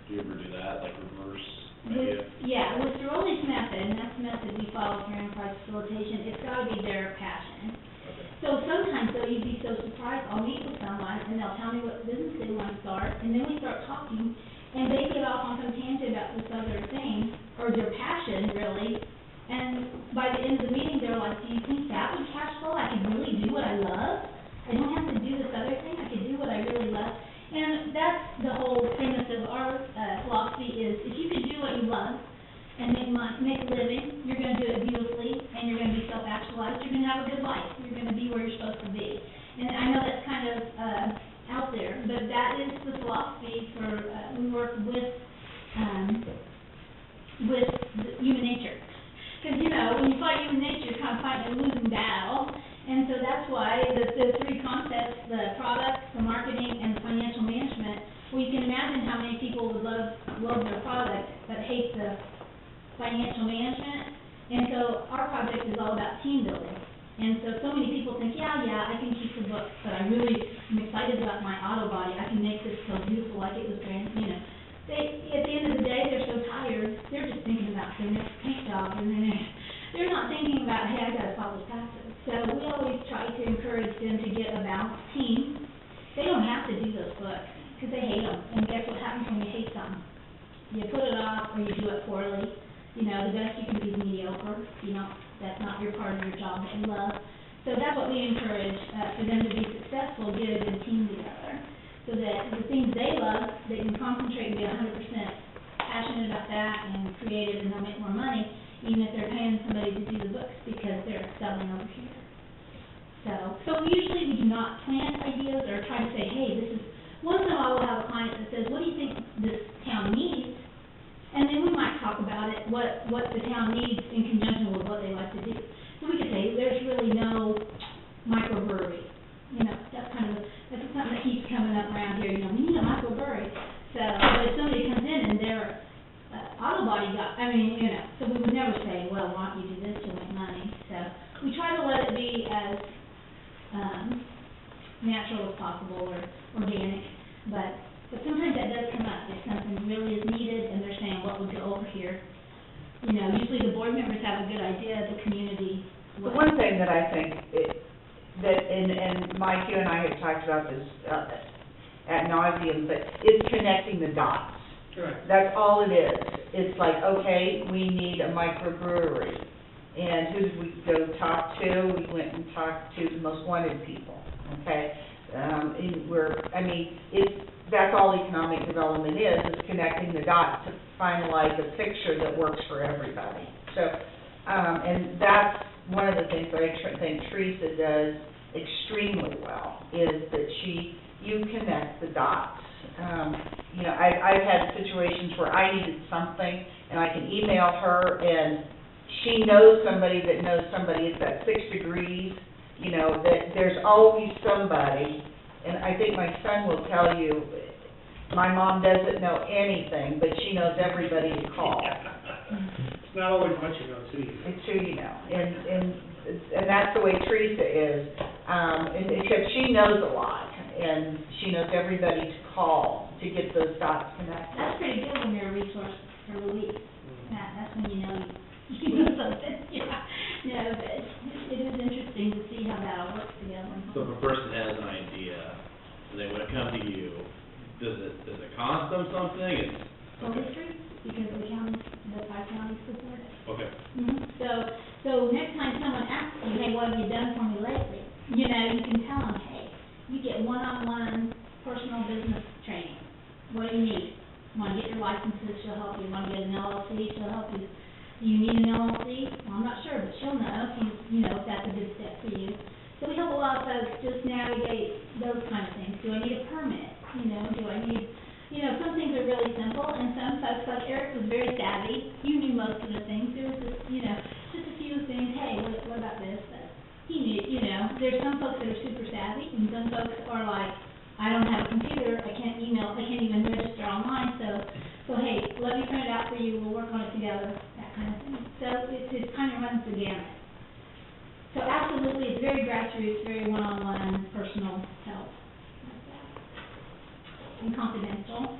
Do you ever do that, like reverse idea?
With Ciroli's method, and that's the method we follow for enterprise facilitation, it's got to be their passion.
Okay.
So sometimes they'll you'd be so surprised, I'll meet with someone and they'll tell me what business they want to start, and then we start talking, and they get off on some tangent about this other thing, or their passion really, and by the end of the meeting, they're like, do you think that would cash flow? I can really do what I love? I don't have to do this other thing, I can do what I really love. And that's the whole premise of our philosophy is, if you can do what you love and make a living, you're going to do it beautifully, and you're going to be self-actualized, you're going to have a good life, you're going to be where you're supposed to be. And I know that's kind of out there, but that is the philosophy for, we work with human nature. Because, when you fight human nature, you're kind of fighting a losing battle. And so that's why the three concepts, the product, the marketing, and the financial management, well, you can imagine how many people would love their product but hate the financial management. And so our project is all about team building. And so many people think, yeah, I can keep the book, but I really am excited about my auto body. I can make this so beautiful like it was brand, at the end of the day, they're so tired, they're just thinking about their next paint job, and they're not thinking about, hey, I gotta follow taxes. So we always try to encourage them to get a balanced team. They don't have to do those books, because they hate them. And guess what happens when you hate something? You put it off, or you do it poorly. The best you can be is mediocre. That's not your part of your job that you love. So that's what we encourage, for them to be successful, get a good team together, so that the things they love, they can concentrate and be 100% passionate about that and creative, and they'll make more money, even if they're paying somebody to do the books, because they're excelling over here. So usually we do not plant ideas or try to say, hey, this is, once in a while we'll have a client that says, what do you think this town needs? And then we might talk about it, what the town needs in conjunction with what they like to do. So we could say, there's really no microbrewery. That's something that keeps coming up around here. We need a microbrewery. So, but if somebody comes in and they're auto body guy, so we would never say, well, why don't you do this to make money? So we try to let it be as natural as possible, or organic. But sometimes that does come up. If something really is needed and they're saying, what would go over here? Usually the board members have a good idea of the community.
The one thing that I think and Mike, you and I had talked about this ad nauseum, but it's connecting the dots.
Correct.
That's all it is. It's like, okay, we need a microbrewery. And who did we go talk to? We went and talked to the most wanted people, okay? That's all economic development is connecting the dots to finalize a picture that works for everybody. So, and that's one of the things that I think Teresa does extremely well, is that you connect the dots. I've had situations where I needed something, and I can email her, and she knows somebody that knows somebody. It's that 6 degrees, that there's always somebody And I think my son will tell you, my mom doesn't know anything, but she knows everybody to call.
It's not always what you know, too.
It's who you know, and that's the way Teresa is, except she knows a lot, and she knows everybody to call to get those dots connected.
That's pretty good when you're a resource for the week. That's when you know you know something, yeah. No, but it is interesting to see how that all works together.
So if a person has an idea, they would come to you, does it cost them something? It's,
Totally true, because the county, the 5 counties support it.
okay.
So next time someone asks you, hey, what have you done for me lately? You know, you can tell them, hey, you get one-on-one personal business training. What do you need? Want to get your licenses, she'll help you. Want to get an LLC, she'll help you. Do you need an LLC? Well, I'm not sure, but she'll know if that's a good step for you. So we help a lot of folks just navigate those kind of things. Do I need a permit? Do I need, some things are really simple, and some folks, like Eric was very savvy. You knew most of the things. There was just, just a few things. Hey, what about this? But he knew, there's some folks that are super savvy, and some folks are like, I don't have a computer, I can't email, I can't even register online, so hey, let me print it out for you, we'll work on it together, that kind of thing. So it kind of runs the gamut. So absolutely, it's very grassroots, very one-on-one, personal help, like that. And confidential.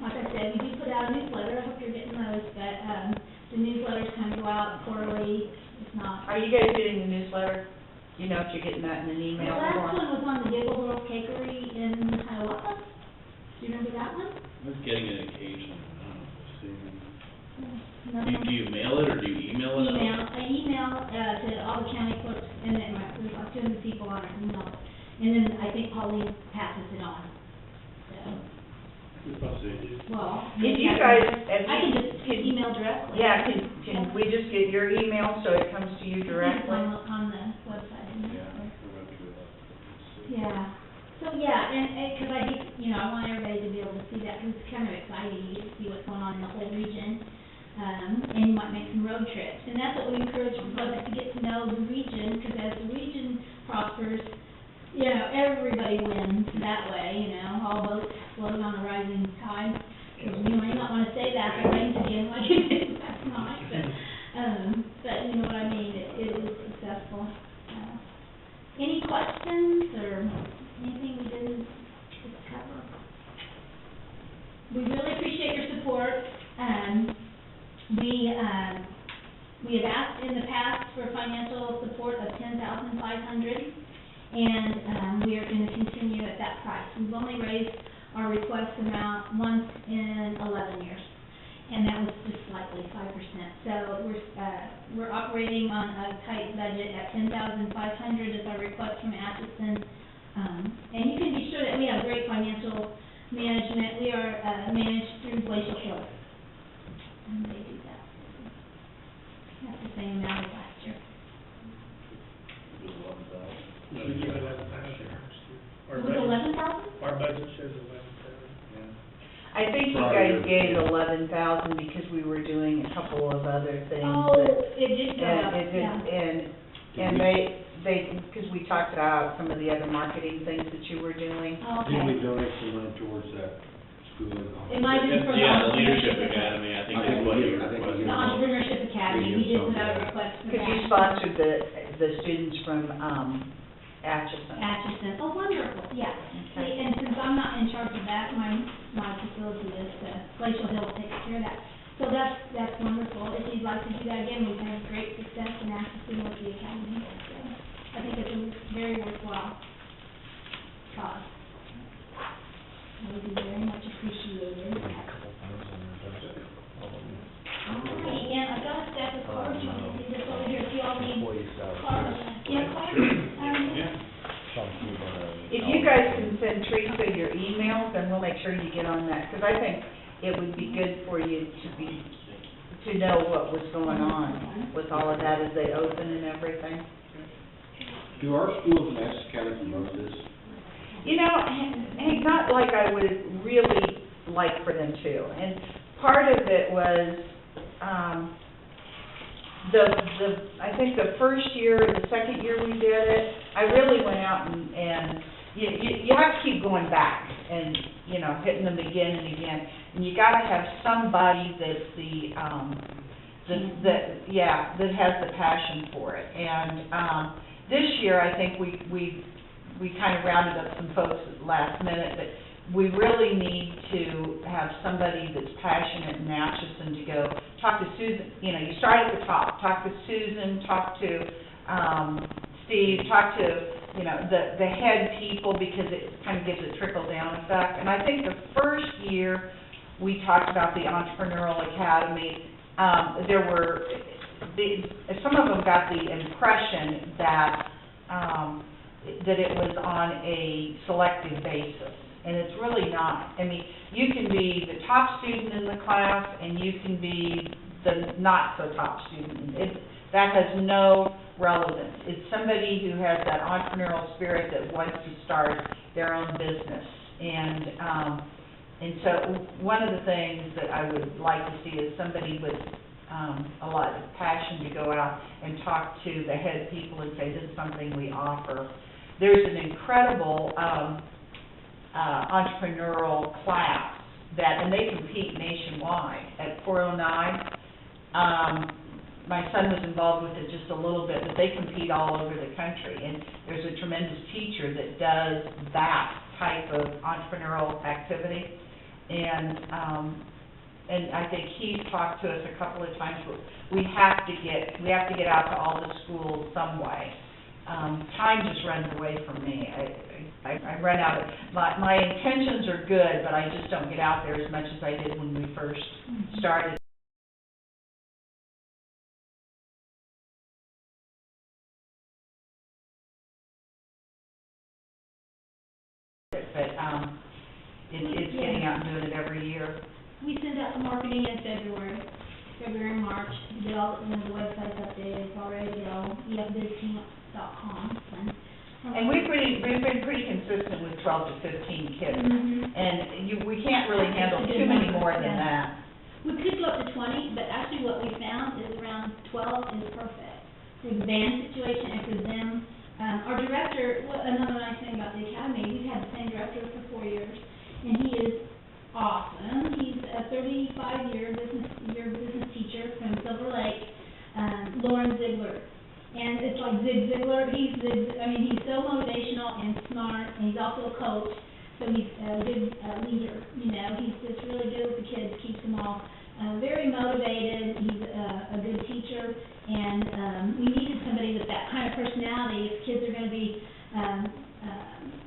Like I said, we do put out a newsletter, I hope you're getting those, but the newsletters kind of go out quarterly, if not.
Are you guys getting the newsletter? You know if you're getting that in an
The
email
last
form?
one was on the Giggle Girl Cakery in Hiawatha. Do you remember that one?
I was getting it occasionally, I don't know, see.
Another one?
Do you mail it or do you email it?
I email to all the county clerks, and then there's like 200 people on our email. And then I think Pauline passes it on. So, well.
If you guys,
I can just email directly.
yeah, can we just get your email so it comes to you
It's
directly?
on the website. isn't it?
Yeah, I went through that.
Yeah. So, yeah, and, because I hate, I want everybody to be able to see that, because it's kind of exciting, you get to see what's going on in the whole region. And you might make some road trips. And that's what we encourage folks to get to know the region, because as the region prospers, everybody wins that way, all boats float on a rising tide. You might not want to say that if it rains again like it did last night, but you know what I mean, it is successful. Any questions or anything we didn't cover? We really appreciate your support. We have asked in the past for financial support of $10,500, and we are going to continue at that price. We've only raised our request amount once in 11 years, and that was just slightly 5%. So we're operating on a tight budget at $10,500 is our request from Atchison, and you can be sure that we have great financial management. We are managed through Glacial Hill, and they do that. That's the same amount as last year.
It was 11,000.
We give 11,000.
It was 11,000?
Our budget says 11,000.
I think you guys gave 11,000 because we were doing a couple of other things.
Oh,
that-
it did go up, yeah.
And they, because we talked about some of the other marketing things that you were doing.
Oh,
Didn't we
okay.
donate some money towards that school?
It might have been for the
Yeah, the Leadership
Entrepreneurship
Academy, I think
I
is
think
what
we
you
did. I think we
requested.
The Entrepreneurship Academy, we did put out a request for that.
Because you sponsored the students from Atchison.
Atchison, oh, wonderful, yeah. See, and since I'm not in charge of that, my facility is, Glacial Hill takes care of that. So that's wonderful. If you'd like to do that again, we've had great success in Atchison with the academy. So I think it's a very worthwhile cause. It would be very much appreciated. All right, and I've got a stack of cards, you want me to just over here, if you all need cards. Yeah, cards?
If you guys can send Teresa your email, then we'll make sure you get on that, because I think it would be good for you to know what was going on with all of that as they open and everything.
Do our schools in Essex County promote this?
Hey, not like I would really like for them to. And part of it was, I think the first year or the second year we did it, I really went out and you have to keep going back and, you know, hitting them again and again. And you gotta have somebody that's that has the passion for it. And, this year, I think we kind of rounded up some folks at last minute, but we really need to have somebody that's passionate in Atchison to go talk to Susan. You know, you start at the top, talk to Susan, talk to Steve, talk to, you know, the head people, because it kind of gives a trickle-down effect. And I think the first year we talked about the Entrepreneurial Academy, some of them got the impression that it was on a selective basis, and it's really not. I mean, you can be the top student in the class, and you can be the not-so-top student. That has no relevance. It's somebody who has that entrepreneurial spirit that wants to start their own business. And so one of the things that I would like to see is somebody with a lot of passion to go out and talk to the head people and say, this is something we offer. There's an incredible entrepreneurial class and they compete nationwide at 409. My son was involved with it just a little bit, but they compete all over the country. And there's a tremendous teacher that does that type of entrepreneurial activity. And I think he's talked to us a couple of times, but we have to get out to all the schools some way. Time just runs away from me. I run out of, my intentions are good, but I just don't get out there as much as I did when we first started. But it's getting out and doing it every year.
We send out the marketing in February, March, to get all, the website's updated, it's already go, EFBizTeam.com.
And we've been pretty consistent with 12 to 15 kids.
Mm-hmm.
And we can't really handle too many more than that.
We could go up to 20, but actually what we found is around 12 is perfect. For the band situation and for them, our director, another nice thing about the academy, we've had the same director for 4 years, and he is awesome. He's a 35-year business teacher from Silver Lake, Lauren Ziegler. And it's like Zig Ziglar. He's so motivational and smart, and he's also a coach. So he's a good leader. You know, he's just really good with the kids, keeps them all very motivated. He's a good teacher, and we needed somebody with that kind of personality if kids are going to be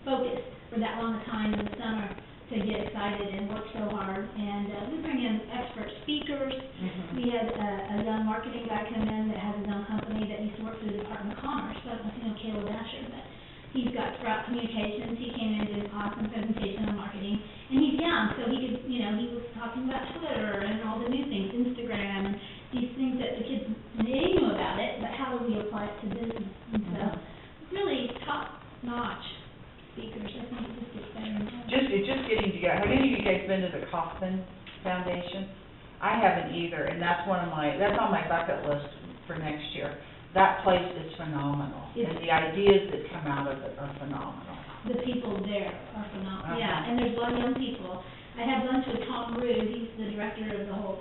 focused for that long a time in the summer to get excited and work so hard. And we bring in expert speakers. Mm-hmm. We had a young marketing guy come in that has his own company that used to work for the Department of Commerce. So I don't know if you know Caleb Asher, but he's got Sprout Communications. He came in and did an awesome presentation on marketing. And he's young, so he could, he was talking about Twitter and all the new things, Instagram, and these things that the kids, they knew about it, but how do we apply it to business? And so really top-notch speakers. I think it just gets better and better.
Just getting together. Have any of you guys been to the Kauffman Foundation? I haven't either, and that's on my bucket list for next year. That place is phenomenal, and the ideas that come out of it are phenomenal.
The people there are phenomenal.
Uh-huh.
Yeah, and there's a lot of young people. I had lunch with Tom Rude. He's the director of the whole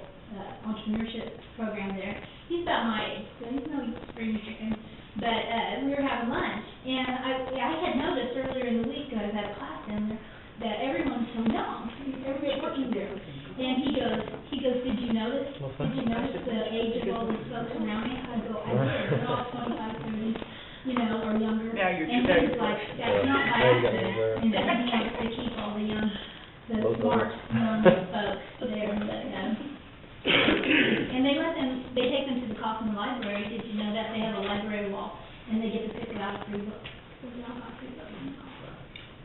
entrepreneurship program there. He's about my age, so he's no spring chicken. But we were having lunch, and I had noticed earlier in the week, I was at a class down there, that everyone's so young. Everybody's working there. And he goes, did you notice the age of all these folks around me? I go, I did. They're all 25, 30, or younger.
Yeah, you're
and he's like, that's not by accident. And then he wants to keep all the young, the smart, folks there. And they take them to the Kauffman Library. Did you know that? They have a library wall, and they get to pick out a free book. So they all got free books.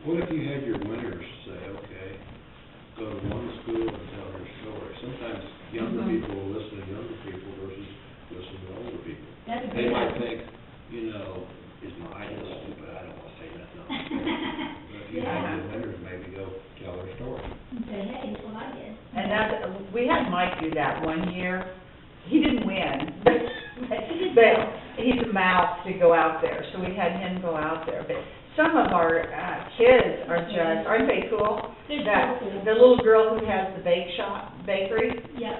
What if you had your winners say, okay, go to one school and tell their story? Sometimes younger people will listen to younger people versus listen to older people.
That's a
They
great
might
idea.
think, is my idea stupid? I don't want to say nothing. But if you have your winners, maybe go tell their story.
And say, hey, that's what I did.
And we had Mike do that one year. He didn't win, but he's a mouth to go out there, so we had him go out there. But some of our kids are just, aren't they cool?
They're
That,
so cool.
the little girl who has the bakery,
Yep.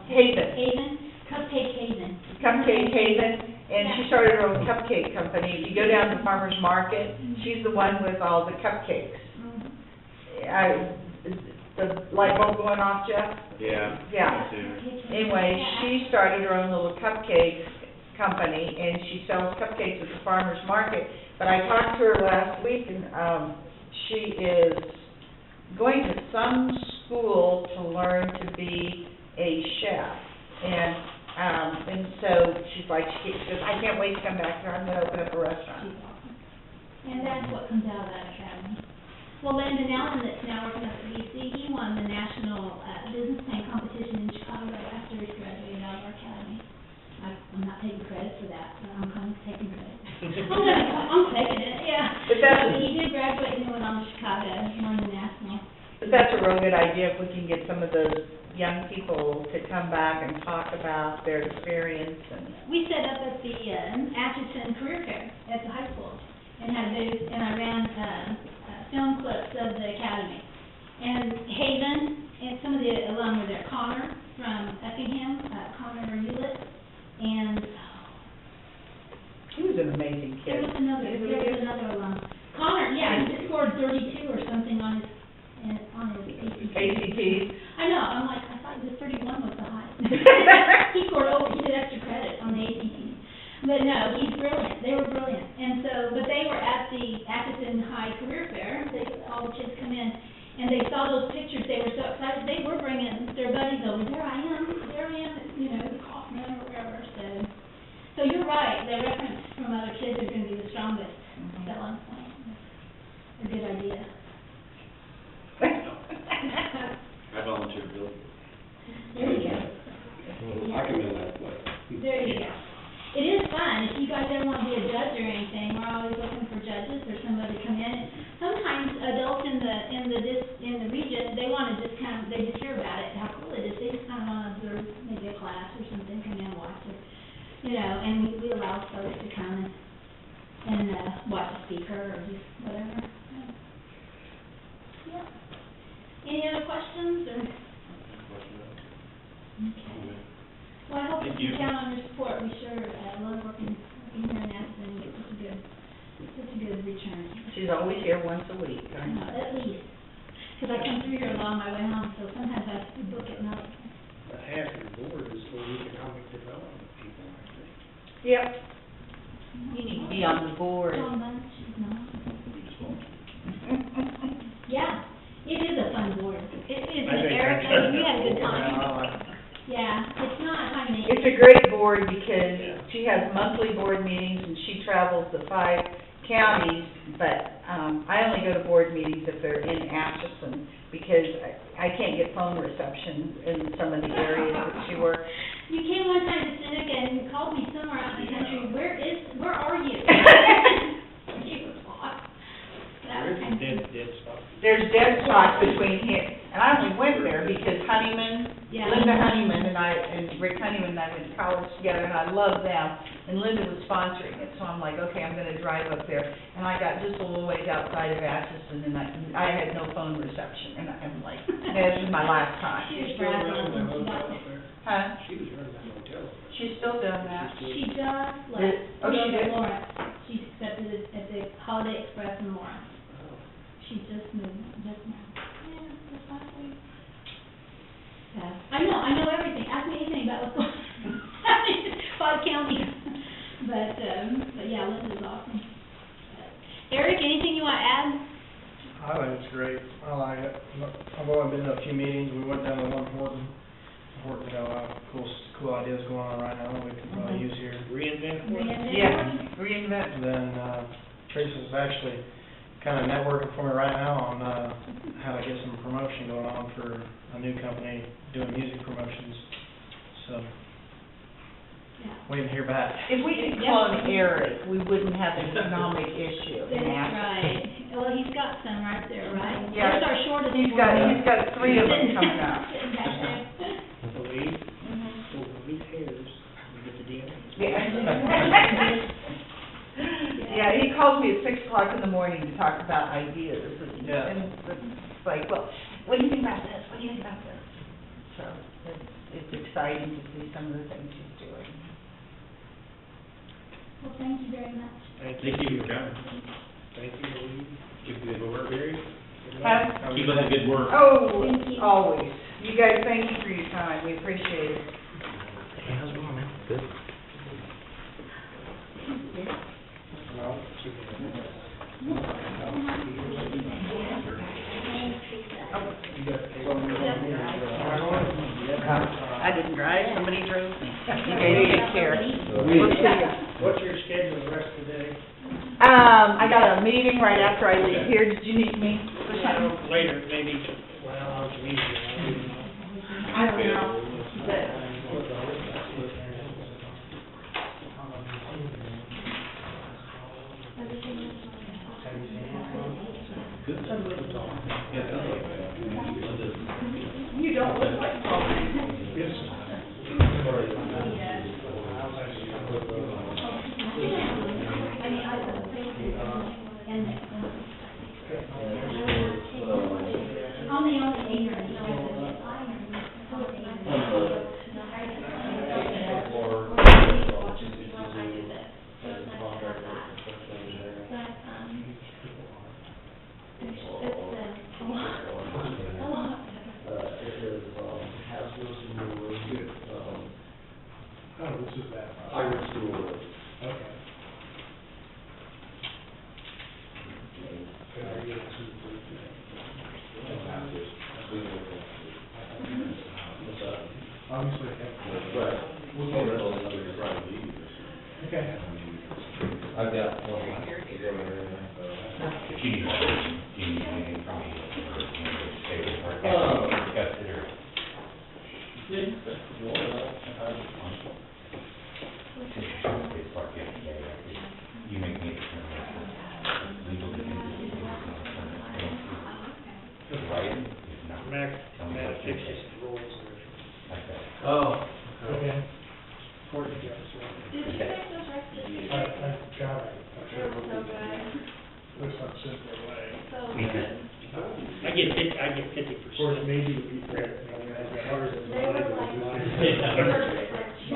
Haven,
Haven, Cupcake Haven.
Cupcake Haven, and she started her own cupcake company. If you go down to the farmer's market, she's the one with all the cupcakes. Is the light bulb going off, Jeff?
Yeah.
Yeah.
Me too.
Anyway, she started her own little cupcake company, and she sells cupcakes at the farmer's market. But I talked to her last week, and she is going to some school to learn to be a chef. And so she's like, she goes, I can't wait to come back here, I'm gonna open up a restaurant.
She's awesome. And that's what comes out of that academy. Well, Landon Allen, that's now working up at BC, he won the national business plan competition in Chicago after he graduated out of our academy. I'm not taking credit for that, but I'm kind of taking credit. I'm taking it, yeah.
But that's-
He did graduate and went on to Chicago, won the national.
But that's a real good idea if we can get some of those young people to come back and talk about their experience and.
We set up at the Atchison Career Fair at the high school and had booths, and I ran film clips of the academy. And Haven, and some of the alum were there, Connor from Effingham, Connor Hewlett, and
He was an amazing
there
kid.
was another alum. Connor, yeah, he just scored 32 or something on his ACT.
ACTs.
I know, I'm like, I thought the 31 was the highest. He scored over, he did extra credit on the ACT. But no, he's brilliant, they were brilliant. And so, but they were at the Atchison High Career Fair, all the kids come in, and they saw those pictures, they were so excited, they were bringing their buddies over, there I am, Kaufman or wherever, so you're right, the reference from other kids are gonna be the strongest selling point. A good idea.
I volunteered to build.
There you go.
I commend that play.
There you go. It is fun, if you guys ever want to be a judge or anything, we're always looking for judges or somebody to come in. Sometimes adults in the region, they want to just they just hear about it, how cool it is, they just kind of want to observe maybe a class or something, come in and watch it. And we allow folks to come and watch a speaker or just whatever. Yeah. Any other questions or? Okay. Well, I hope
Thank
you
you.
can count on your support. We sure love working here in Aspen and get such a good return.
She's always here once a week.
I know, at least. Because I come through here along my way home, so sometimes I have to book at night.
But half your board is for economic development people, I think.
Yep. You need to be on the board.
John Bunch, she's not. Yeah, it is a fun board. It is, Eric, we had a good time. Yeah, it's not, I mean.
It's a great board because she has monthly board meetings and she travels the 5 counties, but I only go to board meetings if they're in Atchison because I can't get phone reception in some of the areas that she works.
You came one time to Seneca and called me somewhere out in the country, where are you? You was lost. That was kind of-
Dead spot.
There's dead spots between here, and I only went there because Honeyman,
Yeah.
Linda Honeyman and Rick Honeyman and I went to college together, and I love them. And Linda was sponsoring it, so I'm like, okay, I'm gonna drive up there. And I got just a little ways outside of Atchison, and I had no phone reception, and I'm like, this is my last time.
She was
Still
frazzled
running that
when she got
hotel
there.
there.
Huh?
She was running that hotel there.
She's still doing that.
She just left,
Oh, she
to go to
did?
Lawrence. She accepted it at the Holiday Express in Lawrence. She just moved, just now. Yeah, just last week. Yeah, I know everything. Ask me anything about what's going on. 5 counties. But yeah, Linda's awesome. Eric, anything you want to add?
I think it's great. I like it. I've only been to a few meetings. We went down to one Horton. Horton's got a lot of cool ideas going on right now that we can probably use here.
Reinvent.
Yeah, reinvent.
And then Teresa's actually kind of networking for me right now on how to get some promotion going on for a new company doing music promotions. So,
Yeah.
waiting to hear back.
If we could clone Eric, we wouldn't have an economic issue in
That's
Atchison.
right. Well, he's got some right there, right?
Yeah.
There's our shortest.
He's
one.
got 3 of them coming up.
Sitting back there.
Believe, believe hairs, you get the deal.
Yeah. Yeah, he calls me at 6:00 in the morning to talk about ideas, and,
Yeah.
and it's like, well, what do you think about this, what do you think about this? So, it's exciting to see some of the things she's doing.
Well, thank you very much.
Thank you.
Thank you for coming.
Thank you, Lee.
Keep up the good work, Barry.
Huh?
Keep up the good work.
Oh,
Thank you.
always. You guys, thank you for your time, we appreciate it.
Hey, how's it going, man? Good.
Well,
I didn't drive, somebody drove me. You guys take care. We'll see ya.
what's your schedule the rest of the day?
I got a meeting right after I leave here, did you need me for something?
Later, maybe, well, I'll have to meet you.
I don't know. You don't look like Paul.
Oh, this is that.
Irish school.
Okay. Could I get it to the obviously,
Right.
okay.
I've got one.
If you need anything from me, stay with her. Discuss it or. It's part yesterday, you make me a determination. Legal to do this, right? If not,
Mac,
tell me
Mac
what you
fixes
say.
the rules.
Like that.
Oh.
Okay. Courtney got us one.
Did you make those recipes?
I got it.
They're so good,
Looks like simpler way.
so good.
I get 50%. Of course, maybe the people that, the hardest is
They were like,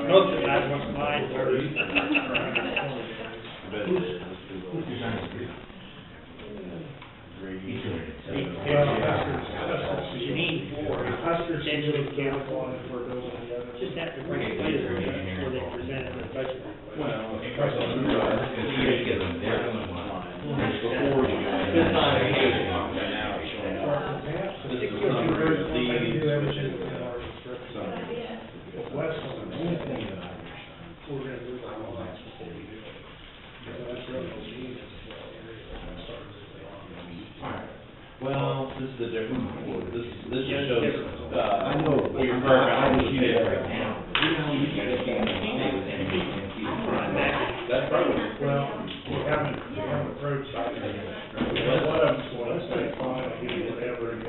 most of the time, what's mine, You need four. Husker Central Council on it for those and the others. Just have to bring it later before they present it in the budget.
Well,
They're doing one.
before you. This time, right now, it's showing up. This is the number of these, which is,
West on the only thing that we're gonna do by all that's what they do. So that's really what we need.
well, this is the difference before, this just
Yeah, it's
shows,
different.
I know, but
your
I
program
was
is
using it
different.
right now.
That's probably.
Well, we haven't approached that. One of them's going, let's say, fine, I'll give you whatever, and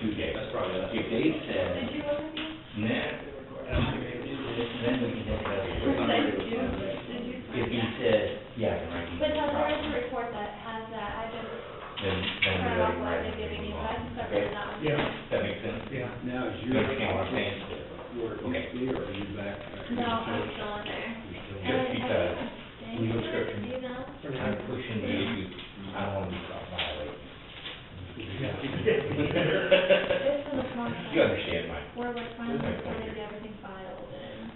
Two days.
That's probably,
If Dave said,
Did you look at these?
nah, then we can take that.
Did you?
If he said, yeah, I can write you.
But no, there is a report that has that, I just
Then
printed
we
off
can
what
write
they're
it.
giving you, so I can start
Okay.
writing that one.
Yeah.
That makes sense?
Yeah.
Now, is
You
your
understand what I'm saying?
where it used to be, or are you back?
No, I'm still in there.
Just because
Thank
legal
you.
description,
You know?
I'm pushing the issues, I don't want to be violated.
It's for the contract.
You understand my,
Where we're finally getting everything filed and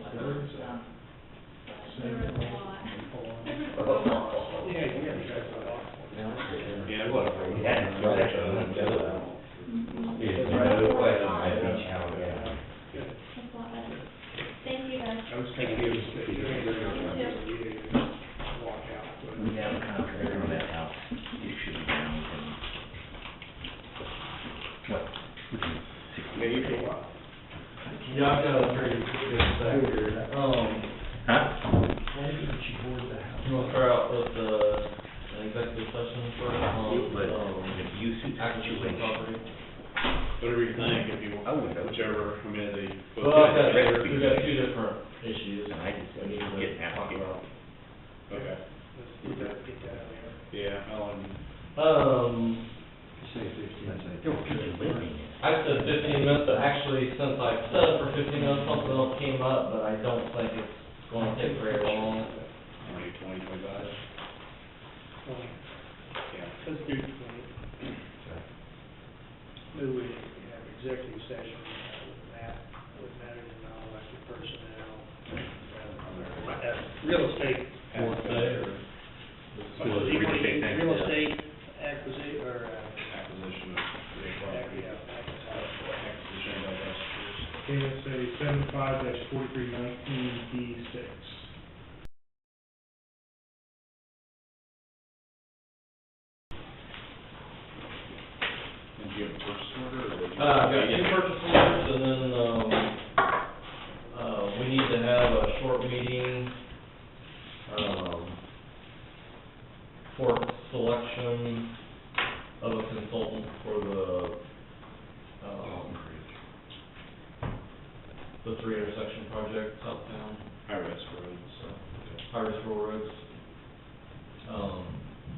whatnot, so. But there was a lot.
Yeah, you gotta try to lot.
Yeah, whatever.
yeah, it's right, so I'm gonna tell them. It's right over the question, I'd be challenged, yeah.
That's a lot better. Thank you guys.
I was thinking it was, walk out.
We have a contractor on that house, it should be down from, what?
Yeah, you take one.
Yeah, I've got a pretty good sector.
Huh?
Why didn't you board the house?
You want to start out with the executive session first?
But the use
Acquisition
situation.
property?
whatever you think, if you,
I would.
whichever, I mean, they.
Well, I've got, we've got two different issues.
And I just
we need to
get
talk
happy.
about.
Okay,
Let's get that out there.
yeah,
Say 15 seconds.
There were people living in it.
I said 15 minutes, but actually, since I said it for 15 minutes, something else came up, but I don't think it's gonna take very long.
maybe 20, 25, yeah.
Let's do 20. Maybe we have executive session with Matt, with matters of non-elected personnel, real estate.
Real estate or?
Real estate acquisition, or,
Acquisition of real property. Acquisition of divestitures.
KSA 75-4319 D6.
And do you have a purchase order, or what?
I've got two purchase orders, and then, we need to have a short meeting, for selection of a consultant for the three intersection project southbound,
High-risk roads, so.
high-risk rural roads.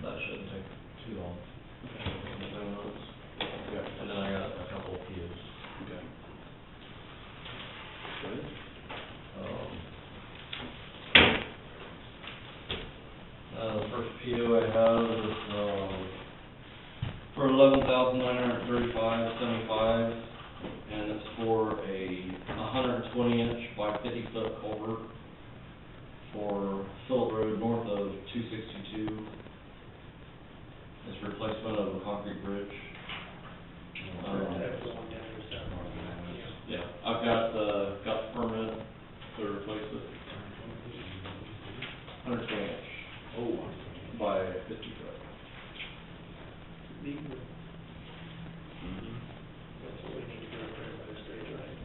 That shouldn't take too long.
Yeah.
And then I got a couple of POs.
Okay. Good.
The first PO I have is, for $11,935.75, and it's for a 120-inch by 50-foot culvert for Phillip Road north of 262. It's replacement of a concrete bridge.
that's the one down there, south.
Yeah, I've got the permit to replace it. 120 inch.
Oh,
By 50 foot.
That's what we need to do for everybody's state, right?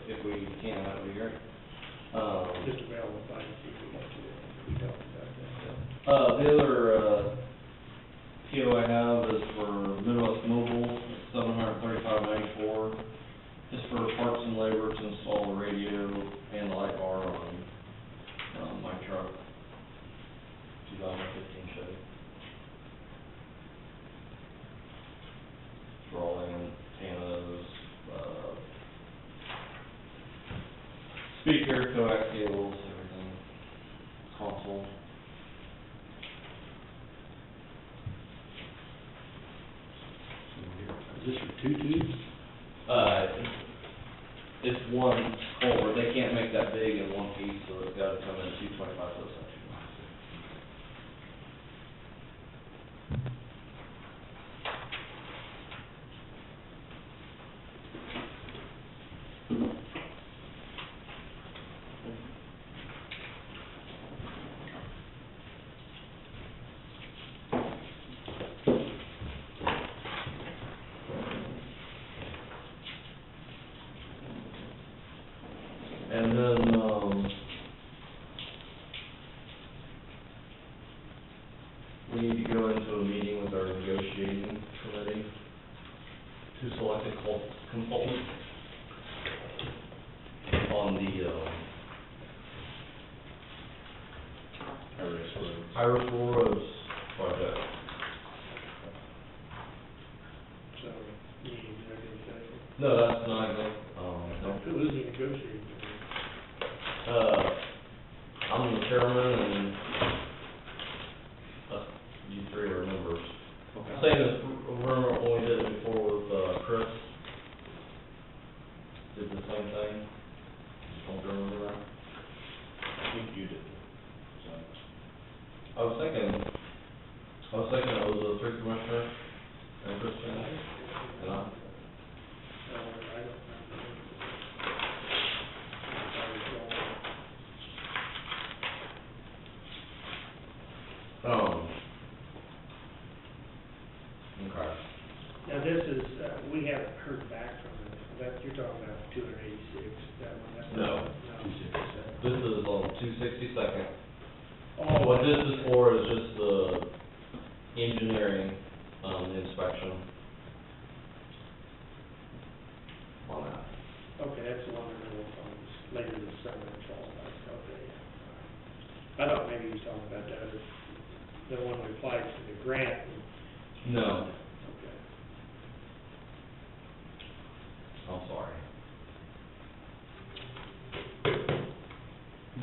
If we can, that would be great.
Just available by, if we have to, we talked about that.
The other, PO I have is for Midwest Mobile, $735.94. It's for parts and labor to install the radio and the light bar on, my truck, 2015 Chevy. For all antennas, speaker, coax cables, everything, console.
Is this for 2 tubes?
It's one culvert, they can't make that big in one piece, so it's gotta come in 225-foot sections. And then, we need to go into a meeting with our negotiating committee to select a consultant on the,
high-risk roads.
high-risk rural roads project.
So, we need executive session.
No, that's not, no.
Who is the negotiating?
I'm the chairman and, you three are members.
Okay.
Same as, remember when we did it before with, Chris? Did the same thing? Don't you remember that?
I think you did, so.
I was thinking it was the three commissioners and Chris Chandler. And I.
I don't remember.
Okay.
Now, this is, we haven't heard back from them, that, you're talking about 286, that one, that's
No.
not.
This is on 262nd.
Oh,
What this is for is just the engineering, inspection.
I thought maybe he was talking about the other, the one we applied for the grant.
No,
Okay.
I'm sorry.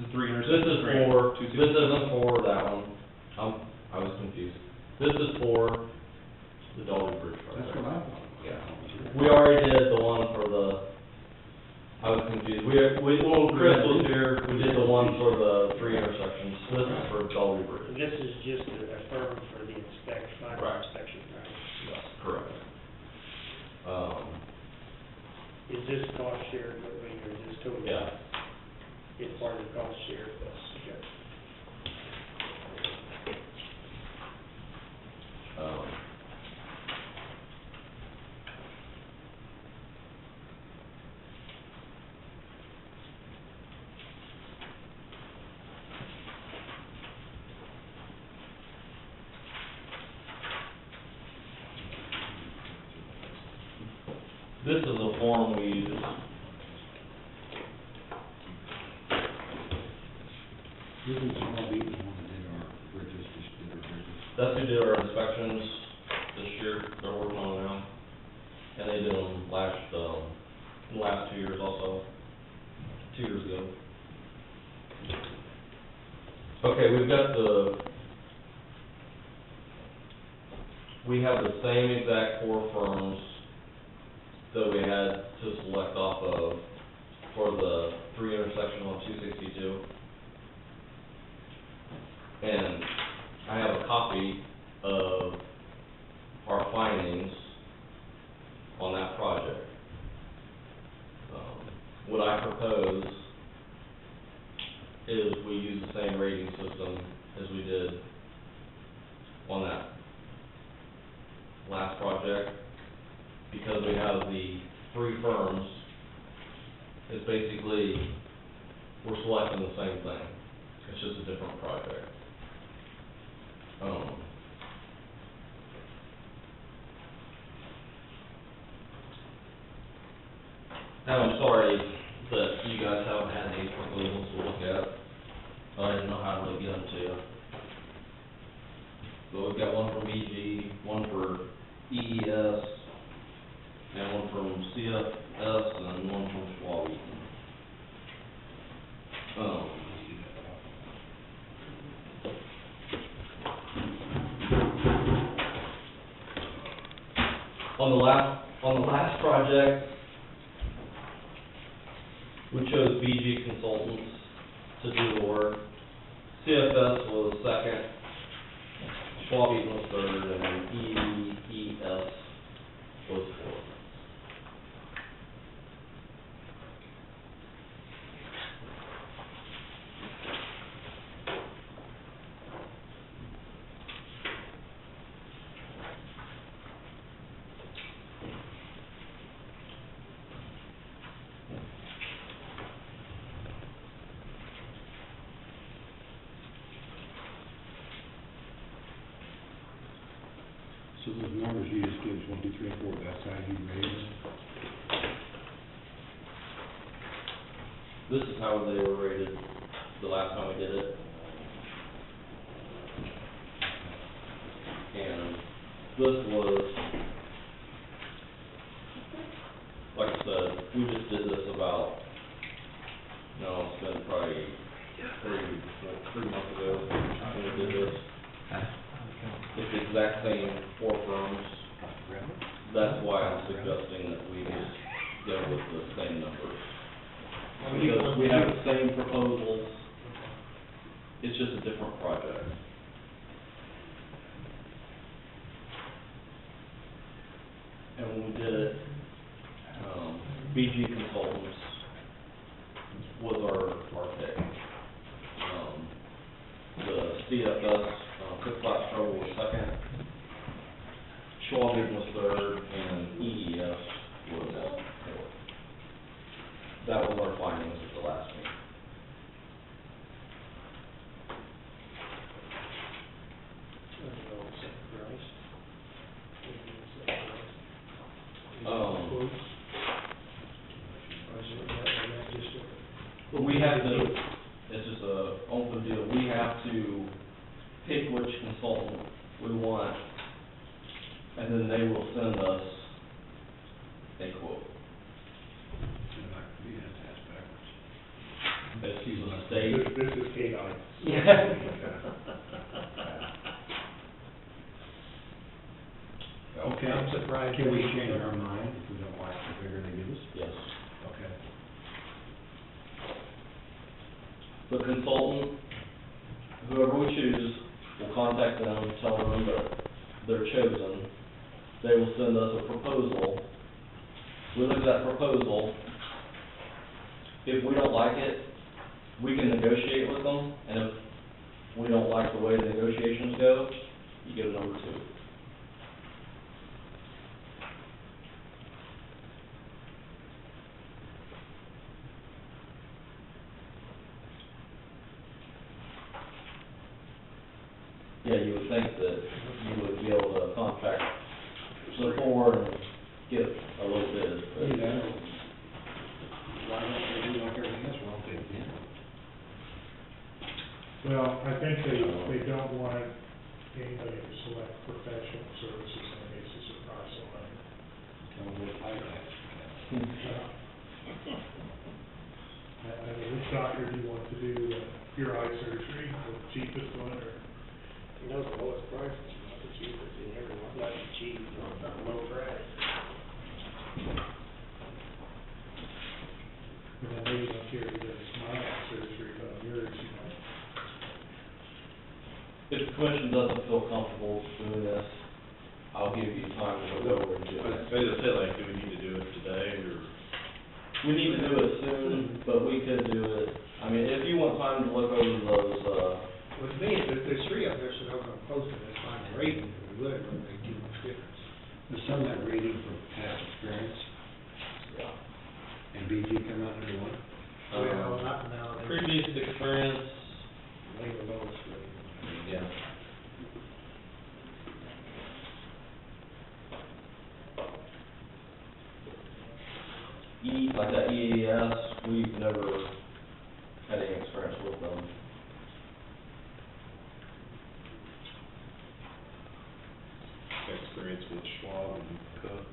The 300.
This is for, this isn't for that one. I was confused. This is for the Dolly Bridge
That's
project.
what I thought.
Yeah. We already did the one for the, I was confused. When Chris was here, we did the one for the 3 intersections. This is for Dolly Bridge.
And this is just a firm for the inspection, final
Right.
inspection, right?
Yes, correct.
Is this cost shared, I mean, or is this total?
Yeah.
It's part of the cost share, that's, okay.
This is a form we use.
This is all the one that did our bridges, just did our bridges.
That's who did our inspections this year, they're working on now. And they did them last 2 years also, 2 years ago. Okay, we have the same exact 4 firms that we had to select off of for the 3 intersection on 262. And I have a copy of our findings on that project. What I propose is we use the same rating system as we did on that last project, because we have the 3 firms. It's basically, we're selecting the same thing, it's just a different project. Now, I'm sorry that you guys haven't had these proposals to look at. I didn't know how to really get them to you. But we've got one from EG, one for EES, and one from CFS, and one from Schwab Eaton. On the last project, we chose BG Consultants to do the work. CFS was second, Schwab Eaton was third, and then EES was fourth.
So those numbers you just gave us, 1, 2, 3, and 4, that's how you rate them?
This is how they were rated the last time we did it. And this was, like I said, we just did this about, no, it's been probably 3 months ago when we did this. It's the exact same 4 firms. That's why I'm suggesting that we just go with the same numbers. Because we have the same proposals, it's just a different project. And when we did it, BG Consultants was our pick. The CFS, Cook Flat Trouble was second, Schwab Eaton was third, and EES was fourth. That was our findings at the last meeting. But we have to, it's just a open deal, we have which consultant we want, and then they will send us a quote.
And like, we have to ask backwards.
It's the state.
This is KDOT.
Okay.
I'm surprised.
Can we change our mind if we don't like the figure they give us?
Yes.
Okay.
The consultant, whoever we choose, will contact them, tell them that they're chosen. They will send us a proposal. We look at that proposal. If we don't like it, we can negotiate with them, and if we don't like the way the negotiations go, you get a number two. Yeah, you would think that you would be able to contract before and get a little bit, but.
Yeah. Why don't they do like everything else, why don't they bid?
Well, I think they don't want anybody to select professional services on the basis of price alone.
Tell them what I like.
I mean, which doctor do you want to do your eye surgery, the cheapest one, or? You know, the lowest price is not the cheapest, and everyone, not the cheap, not low price. But I know you don't care who does my eye surgery, but on yours, you know.
If the commission doesn't feel comfortable doing this, I'll give you time to go over and do
I was
it.
gonna say, like, do we need to do it today, or?
We need to do it soon, but we could do it, I mean, if you want time to look over those,
With me, if there's three of us that are gonna post it, it's fine, rating, if we would, it wouldn't make too much difference.
Does some of that rating for past experience
yeah.
and BG come out number one?
Well, not now, they
Previous experience,
they the lowest rating.
yeah. Like that EAS, we've never had any experience with them.
Experience with Schwab and Cook.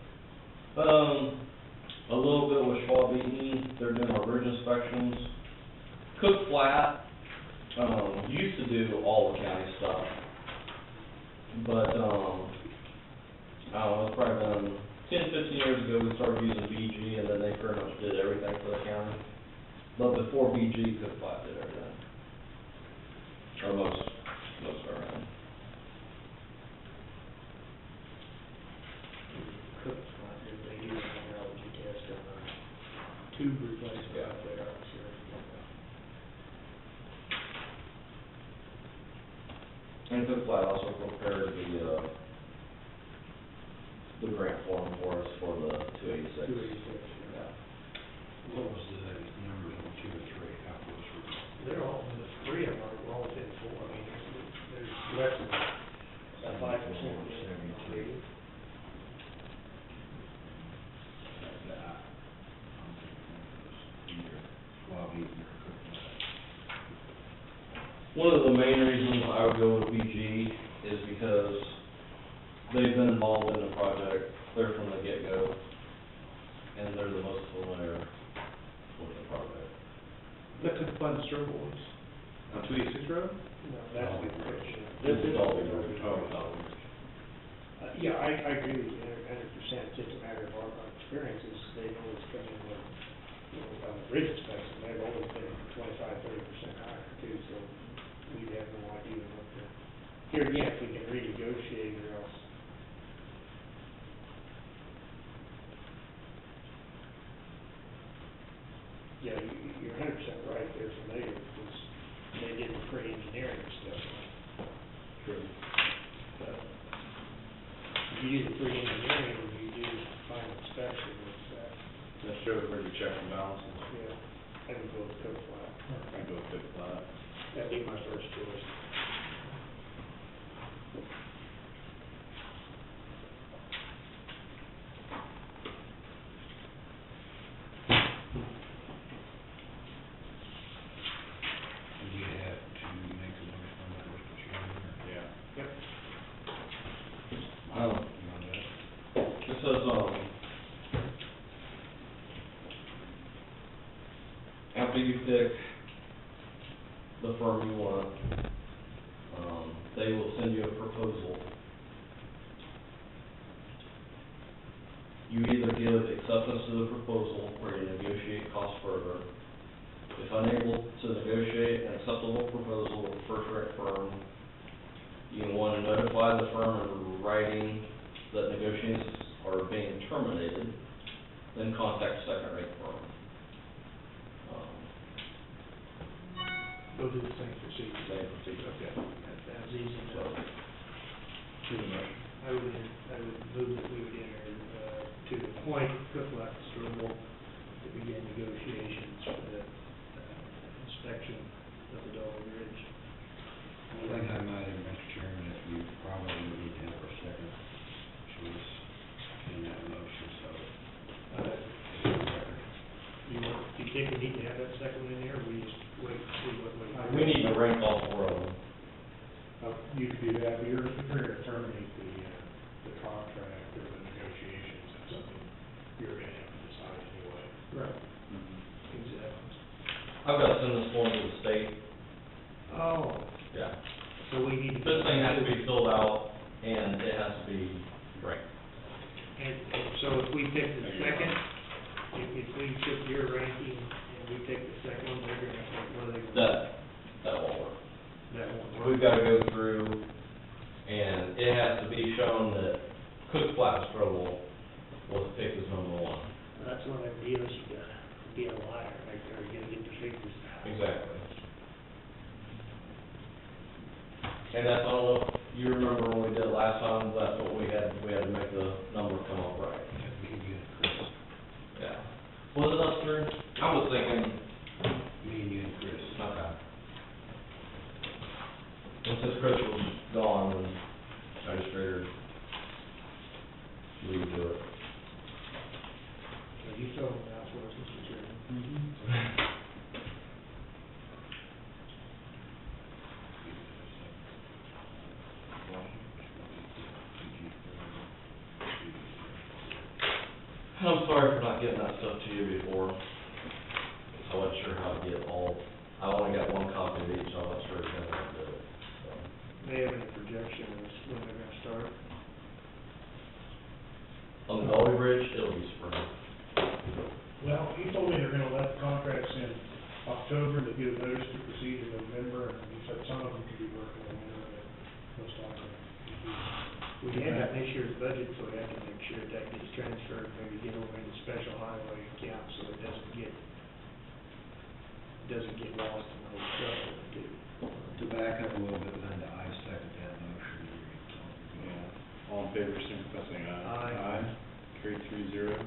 A little bit with Schwab Eaton, they're doing our bridge inspections. Cook Flat, used to do all the county stuff. But, I don't know, it's probably been 10, 15 years ago, we started using BG, and then they pretty much did everything for the county. But before BG, Cook Flat did everything. Or most of everything.
Cooks, not if they use an allergy test on a tube replacement out there, I'm sure.
And Cook Flat also prepared the grant form for us for the 286.
286,
Yeah.
What was the numbers on 2 and 3, how close were they?
They're all, the three of them are all within four, I mean, there's less than about 5% rating.
One of the main reasons I would go with BG is because they've been involved in the project clear from the get-go, and they're the most familiar with the project.
That took fun stroke boys. On 286 Road?
No, that's the question.
This is all we
Oh,
know.
Yeah, I agree with you 100%, it's just a matter of our experiences, they've always come in with, you know, on the bridge inspection, they've always been 25-30% higher too, so we have no idea what the, here again, if we can renegotiate or else. Yeah, you're 100% right, they're familiar, because they did the pre-engineering stuff.
True.
But if you do the pre-engineering, and you do the final inspection, it's,
That showed where your check and balances.
yeah, I would go with Cook Flat.
I'd go with Cook Flat.
That'd be my first choice.
Do we have to make a motion on the first of January?
Yeah.
Um, it says, after you pick the firm you want, they will send you a proposal. You either give acceptance to the proposal or you negotiate costs further. If unable to negotiate an acceptable proposal with the first-rate firm, you want to notify the firm in writing that negotiations are being terminated, then contact a second-rate firm.
Go through the same procedure.
Same procedure.
Okay, that's easy enough.
To the motion.
I would move that we would enter, to appoint Cook Flat Strobel to begin negotiations for the inspection of the Dollar Bridge.
I think I might have, Mr. Chairman, if you probably need to have a second choice in that motion, so.
Do you think we need to have that second in there, or we just wait to see what?
We need to rank all four of them.
You could do that, but you're going to terminate the contract or the negotiations, that's something you're going to have to decide anyway.
Right. Exactly.
I've got to send this form to the state.
Oh,
Yeah.
so we need to.
This thing has to be filled out and it has to be ranked.
And so if we pick the second, if we took your ranking and we pick the second one, they're gonna, what are they gonna?
That won't work.
That won't work.
We've got to go through and it has to be shown that Cook Flat Strobel was picked as number one.
That's one of the deals, you gotta be a liar, right there, you gotta get the figures.
Exactly. And that's, I don't know, if you remember when we did it last time, that's what we had to make the number come up right.
That'd be good, Chris.
Yeah. Was it us three? I was thinking,
Me and you and Chris.
okay. And since Chris was gone, then I just figured we would do it.
So you told me that's what it's considered.
I'm sorry for not getting that stuff to you before. I wasn't sure how to get all, I only got one copy of each, so I wasn't sure exactly how to do it. So.
They have any projection of when they're gonna start?
On the Dolly Bridge, it'll be spring.
Well, he told me they're going to let the contracts in October, they get a notice to proceed in November, and he said some of them could be working in winter, but most likely.
We had that in this year's budget, so we have to make sure that gets transferred, maybe get over in the special highway account, so it doesn't get lost in those shuffle and do.
To back up a little bit, Linda, I second that motion.
Yeah. All in favor, signify by saying aye.
Aye.
Carried 3-0.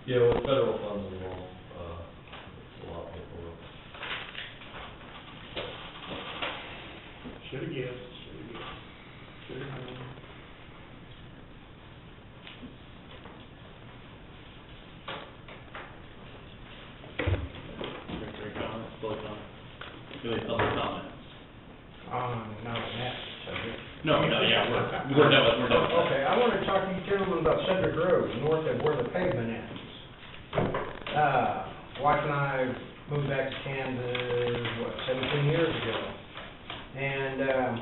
Yeah, with federal funds involved, it's a lot of paperwork.
Should've guessed. Should've known.
Any comments, public comments? Really, public comments?
No, that subject.
No, yeah, we're done with that.
Okay, I want to talk to you gentlemen about Cedric Road, north of where the pavement ends. Wife and I moved back to Kansas, 17 years ago. And,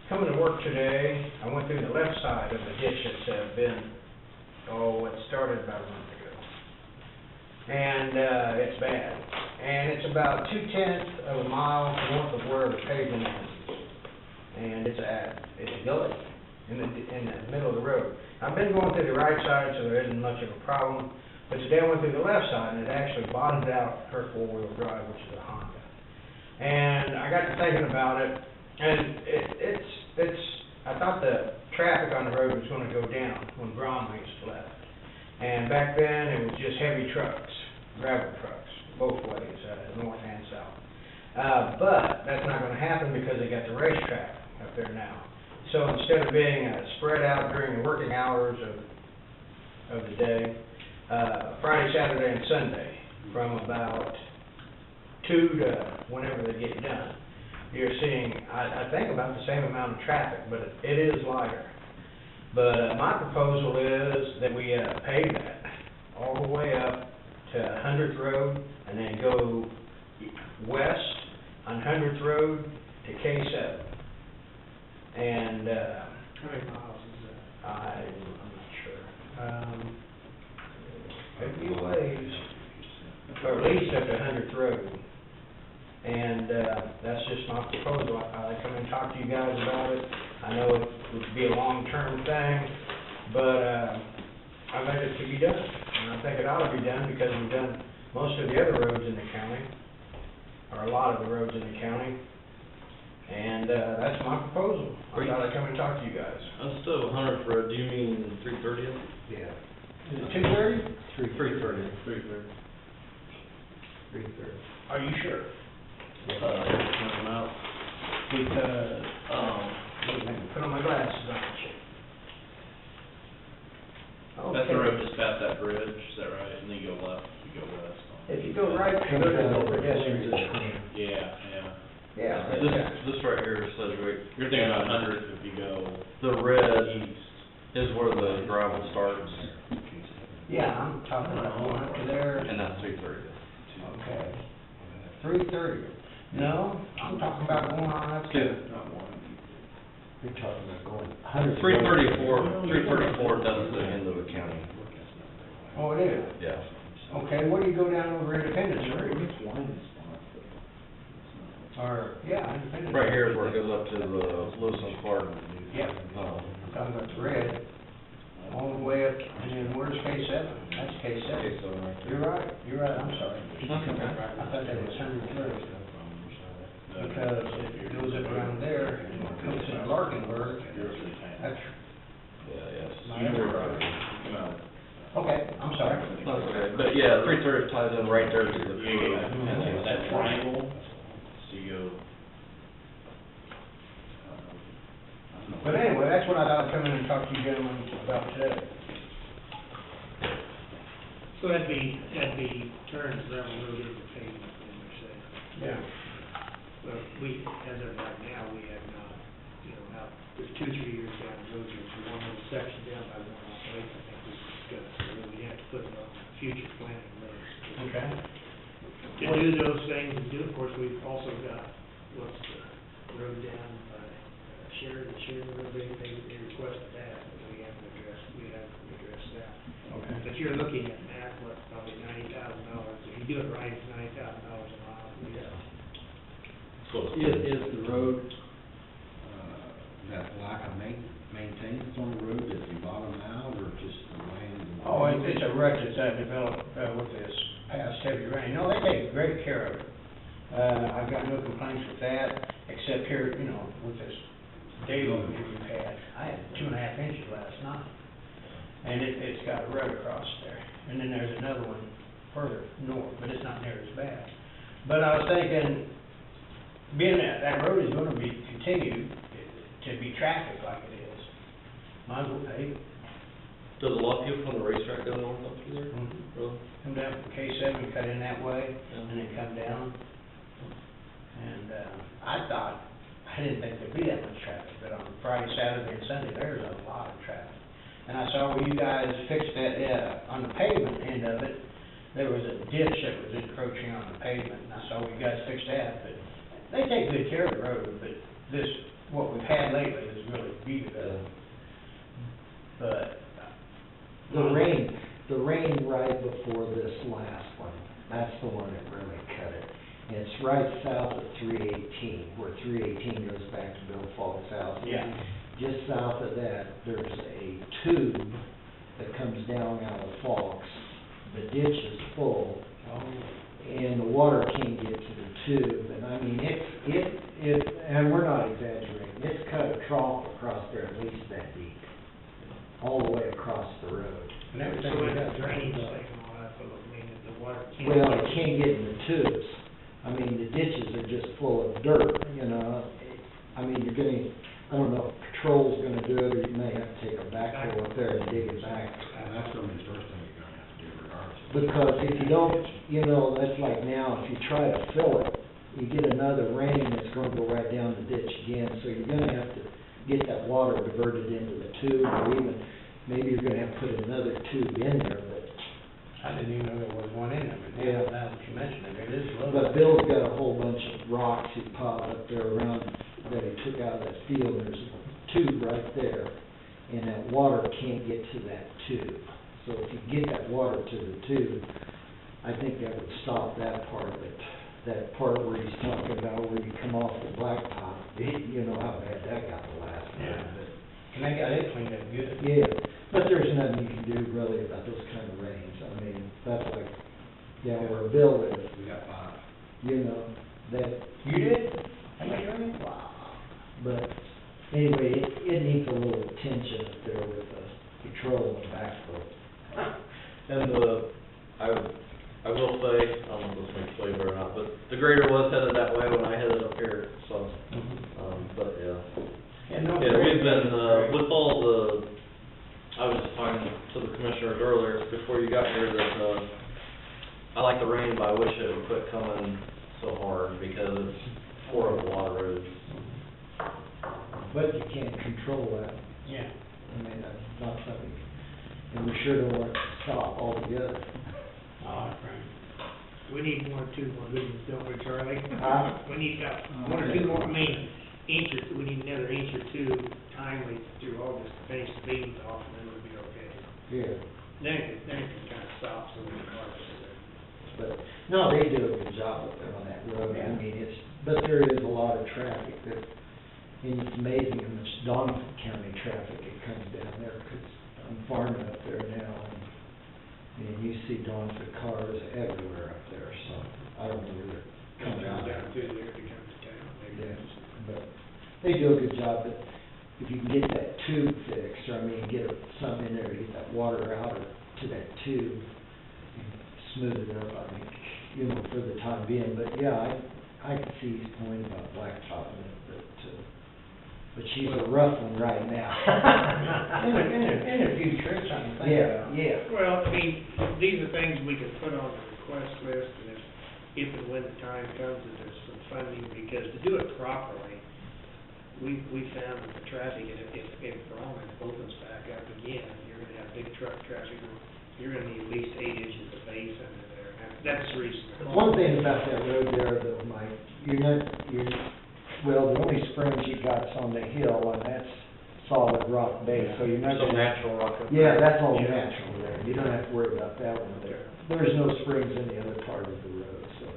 coming to work today, I went through the left side of the ditch that's been, it started about a month ago. And, it's bad. And it's about 2/10 of a mile north of where the pavement ends. And it's a gully in the middle of the road. I've been going through the right side, so there isn't much of a problem. But today I went through the left side, and it actually bottomed out her four-wheel drive, which is a Honda. And I got to thinking about it, and I thought the traffic on the road was gonna go down when Bromley's left. And back then, it was just heavy trucks, gravel trucks, both ways, north and south. But that's not gonna happen because they got the racetrack up there now. So instead of being spread out during the working hours of the day, Friday, Saturday, and Sunday, from about 2 to whenever they get done, you're seeing, I think, about the same amount of traffic, but it is lighter. But my proposal is that we pave that all the way up to 100th Road, and then go west on 100th Road to K7. And
How many miles is that?
I'm not sure. Could be a ways, or at least up to 100th Road. And that's just my proposal. I'll come and talk to you guys about it. I know it would be a long-term thing, but I think it could be done. And I think it ought to be done because we've done most of the other roads in the county, or a lot of the roads in the county. And that's my proposal. I thought I'd come and talk to you guys.
Instead of 100th Road, do you mean 330th?
Yeah.
Is it 2:30?
330.
3:30.
Are you sure?
Out.
Because, put on my glasses on.
That's the road just past that bridge, is that right? And then you go left, you go west.
If you go right, you go to over, yes,
Yeah.
yeah.
This right here says right.
You're thinking about 100th if you go
The red
east.
is where the gravel starts,
Yeah, I'm talking about going up to there.
and that's 330th.
Okay. 3:30. No, I'm talking about going on up to.
Not one.
You're talking about going 100.
334 does the end of the county.
Oh, it is?
Yeah.
Okay, where do you go down over Independence Street? Or, yeah, Independence.
Right here is where it goes up to the Lewis and Clark.
Yeah, I'm talking about the red, all the way up, and then where's K7? That's K7. You're right, I'm sorry. I thought that was 100th Road. Because if it goes up around there, and it comes to Larkenburg, that's, okay, I'm sorry.
That's okay, but yeah, 330 ties in right there to the.
That triangle, so you go.
But anyway, that's what I thought I'd come in and talk to you gentlemen about today.
So that'd be turns around the road into pavement, then you're saying.
Yeah.
Well, we, as of right now, we have not, now, there's 2-3 years down the road, there's one little section down by 108, I think we discussed, so we have to put it on the future planning list.
Okay.
To do those things and do, of course, we've also got, what's the road down by Sheridan Road, they requested that, but we haven't addressed that.
Okay.
But you're looking at that, probably $90,000, if you do it right, it's $90,000 a mile.
Is the road, that lack of maintenance on the road, is it bottom out, or just the rain?
Oh, it's a rut that's developed with this past heavy rain. No, they take great care of it. I've got no complaints with that, except here, with this deluge we've had. I had 2.5 inches last night, and it's got a rut across there. And then there's another one further north, but it's not near as bad. But I was thinking, being that road is gonna be continued to be trafficked like it is, might as well pave it.
Does a lot of people from the racetrack go north up through there? Really?
Come down from K7, cut in that way,
Yeah.
and then come down. And, I didn't think there'd be that much traffic, but on Friday, Saturday, and Sunday, there's a lot of traffic. And I saw where you guys fixed that, on the pavement end of it, there was a ditch that was encroaching on the pavement, and I saw where you guys fixed that, but they take good care of the road, but what we've had lately is really beat it up. But,
The rain right before this last one, that's the one that really cut it. And it's right south of 318, where 318 goes back to Bill Falk South.
yeah,
Just south of that, there's a tube that comes down out of Falks. The ditch is full, and the water can't get to the tube, and I mean, it can't get in the tubes. I mean, the ditches are just full of dirt, you know. I mean, you're gonna, I don't know if patrol's gonna do it, or you may have to take a backhoe up there and dig it back.
And that's gonna be the first thing you're gonna have to do regardless.
Because if you don't, you know, that's like now, if you try to fill it, you get another rain, it's gonna go right down the ditch again. So you're gonna have to get that water diverted into the tube, or even, maybe you're gonna have to put another tube in there, but.
I didn't even know there was one in there, but
Yeah.
now that you mention it, it is low.
But Bill's got a whole bunch of rocks he piled up there around, that he took out of that field, and there's a tube right there, and that water can't get to that tube. So if you get that water to the tube, I think that would stop that part of it. That part where he's talking about where you come off the blacktop, you know how bad that got the last
Yeah.
time, but.
And they got it cleaned up good.
Yeah, but there's nothing you can do really about those kind of rains. I mean, that's like, down where Bill lives,
We got 5.
you know, that.
You did? How much rain?
Wow. But anyway, it needs a little attention up there with the patrol and backflow.
And I will say, I don't know if this makes flavor or not, but the grader was headed that way when I headed up here, so, but yeah.
And no.
Yeah, we've been, with all the, I was just talking to the commissioners earlier, before you got here, that, I like the rain, but I wish it would quit coming so hard, because it's horrible water roads.
But you can't control that.
Yeah.
I mean, that's not something, and we sure don't want it to stop altogether.
Oh, right.
We need one or two more good ones, don't we, Charlie?
Huh?
We need one or two more, I mean, we need another inch or two timely through August to finish the beams off, and then we'll be okay.
Yeah.
Then it can kind of stop some of the cars.
But, no, they do a good job up there on that road. I mean, but there is a lot of traffic that, and it's amazing how much Doniphan County traffic it comes down there, because I'm farming up there now, and you see Doniphan cars everywhere up there, so I don't know where they're coming out.
Down through there to come to town, maybe.
Yeah, but they do a good job, but if you can get that tube fixed, or I mean, get something in there to get that water out to that tube, smooth it up, I think, you know, for the time being. But yeah, I can see his point about blacktopping it, but she's a rough one right now.
In a future, it's something to think about.
Yeah.
Well, I mean, these are things we can put on the request list, and if and when the time comes that there's some funding, because to do it properly, we found that the traffic, if Brahman opens back up again, you're gonna have big truck traffic, you're gonna need at least 8 inches of base under there, and that's the reason.
One thing about that road there, though, Mike, well, the only springs you got's on the hill, and that's solid rock base, so you're not
Some
gonna.
natural rock up there.
Yeah, that's all
Yeah.
natural there, you don't have to worry about that one there. There's no springs in the other part of the road, so.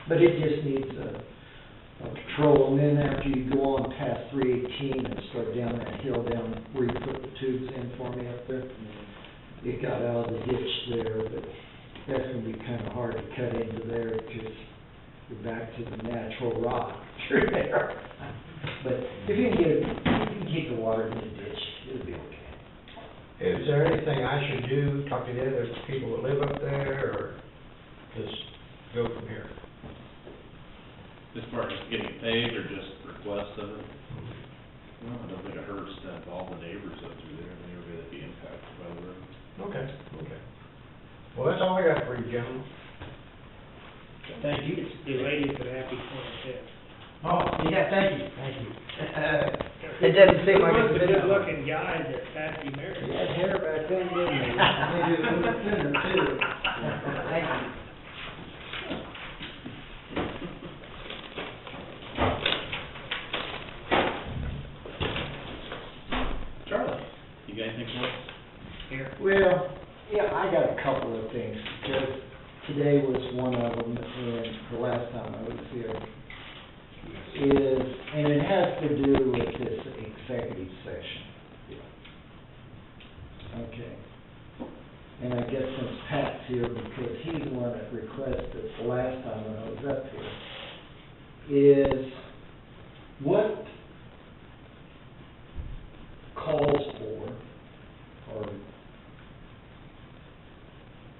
But it just needs a patrol, and then after you go on past 318 and start down that hill down where you put the tubes in for me up there, it got out of the ditch there, but that's gonna be kinda hard to cut into there, because you're back to the natural rock through there. But if you can keep the water in the ditch, it'll be okay.
Is there anything I should do, talk to the other people that live up there, or just go from here?
As far as getting it paved or just request of it? Well, I don't think it hurts to have all the neighbors up through there, and they're gonna be impacted by the road.
Okay. Well, that's all I got for you, gentlemen.
Thank you. It's related to the happy 25th.
Oh, yeah, thank you.
It doesn't seem like it's
One of the
been-
good-looking guys that Patsy married.
He had hair back then, didn't he? Maybe a little thinner, too. Thank you.
Charlie.
You got anything for us?
Here.
Well, yeah, I got a couple of things, because today was one of them, and the last time I was here, and it has to do with this executive session. Okay. And I guess since Pat's here, because he's the one that requested the last time when I was up here, is what calls for, or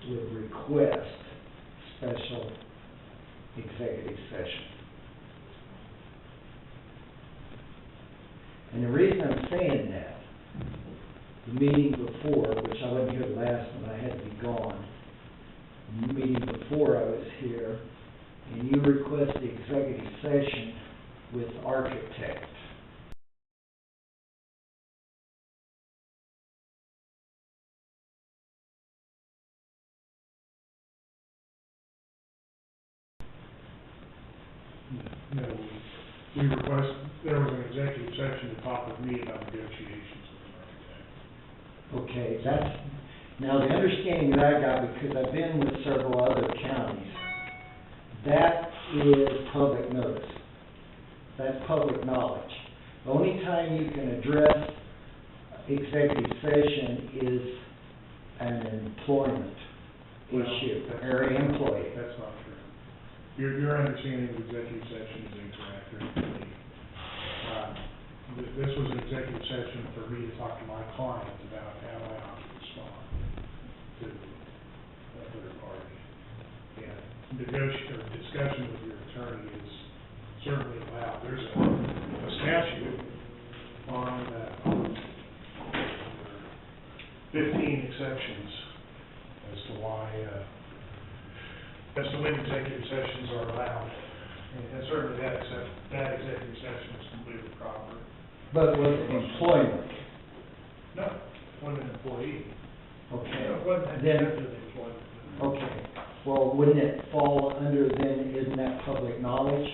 would request special executive session. And the reason I'm saying that, the meeting before, which I wasn't here last one, I had to be gone. The meeting before I was here, and you requested executive session with architect.
No, we request, there was an executive session to talk with me about negotiations with an architect.
Okay, that's, now the understanding that I got, because I've been with several other counties, that is public notice. That's public knowledge. The only time you can address executive session is an employment issue, or employee.
That's not true. Your understanding of executive session is incorrect, or incomplete. This was an executive session for me to talk to my clients about how I ought to respond to a third party. And discussion with your attorney is certainly allowed. There's a statute on 15 exceptions as to why, as to when executive sessions are allowed. And certainly that executive session is completely proper.
But with employment,
No, wasn't an employee.
okay.
No, it wasn't
Then,
under the employment.
okay, well, wouldn't it fall under then, isn't that public knowledge?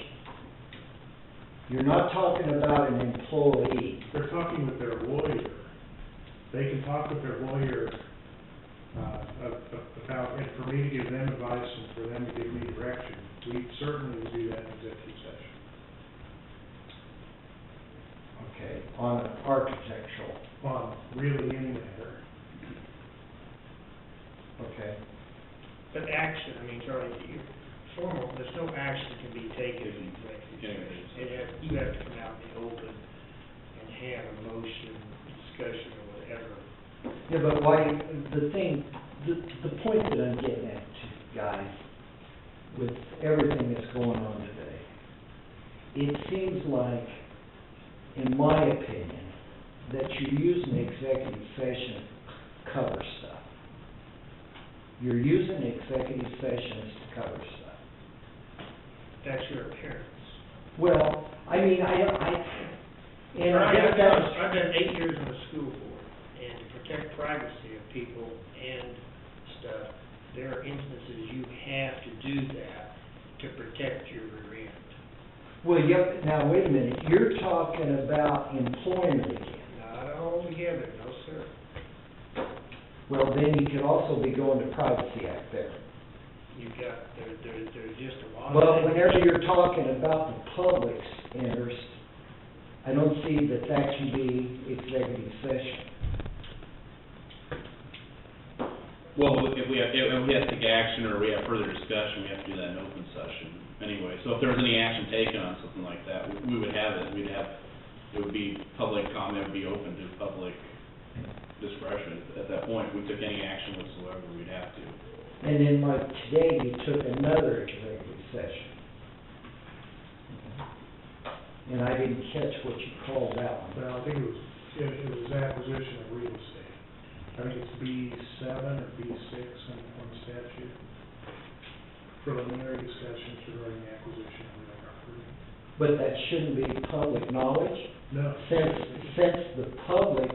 You're not talking about an employee.
They're talking with their lawyer. They can talk with their lawyer about, and for me to give them advice and for them to give me direction. We certainly would do that in executive session.
Okay, on architectural,
On really any matter.
okay.
But action, I mean, Charlie, there's no action can be taken in executive session. You have to come out in the open and have a motion, discussion, or whatever.
Yeah, but why, the point that I'm getting at, guys, with everything that's going on today, it seems like, in my opinion, that you're using executive session to cover stuff. You're using executive sessions to cover stuff.
That's your appearance.
Well, I mean, and I guess
I've
that's,
done 8 years on the school board, and to protect privacy of people and stuff, there are instances you have to do that to protect your rear end.
well, yep, now, wait a minute, you're talking about employment again.
Not altogether, no, sir.
Well, then you could also be going to Privacy Act there.
You've got, there's just a lot of.
Well,
things.
whenever you're talking about the public's interest, I don't see that that can be executive session.
Well, if we have to take action or we have further discussion, we have to do that in open session anyway. So if there was any action taken on something like that, we would have it, it would be public comment, it would be open to public discretion. At that point, if we took any action whatsoever, we'd have to.
And then like today, you took another executive session. And I didn't catch what you called that one.
Well, I think it was acquisition of real estate. I think it's B7 or B6 on the statute. Preliminary discussions regarding the acquisition of real property.
But that shouldn't be public knowledge,
No.
since the public,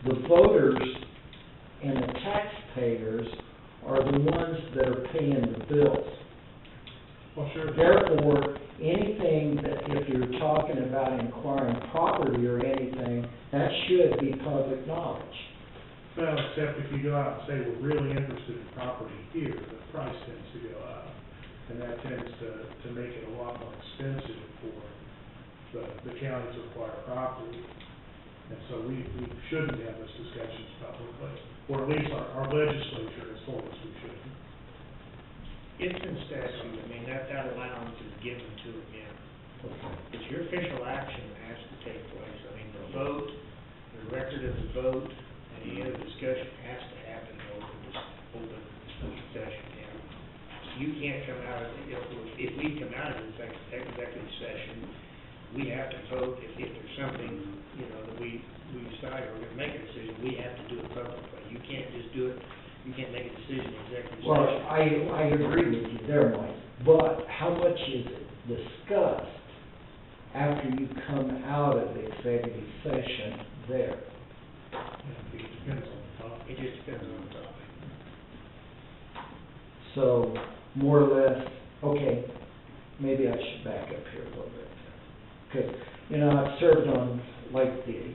the voters and the taxpayers are the ones that are paying the bills.
Well, sure.
Therefore, anything that, if you're talking about inquiring property or anything, that should be public knowledge.
Well, except if you go out and say, we're really interested in property here, the price tends to go up. And that tends to make it a lot more expensive for the county to acquire property. And so we shouldn't have those discussions publicly, or at least our legislature has told us we shouldn't.
It's in statute, I mean, that allowance is given to it, yeah. It's your official action that has to take place. I mean, the vote, the record of the vote, any other discussion has to happen in open session, yeah. You can't come out, if we come out of the executive session, we have to vote if there's something, you know, that we decide we're gonna make a decision, we have to do it publicly. You can't just do it, you can't make a decision in executive
Well,
session.
I agree with you there, Mike, but how much is it discussed after you come out of the executive session there?
It depends on the topic.
It just depends on the topic.
So, more or less, okay, maybe I should back up here a little bit. Because, you know, I've served on, like, the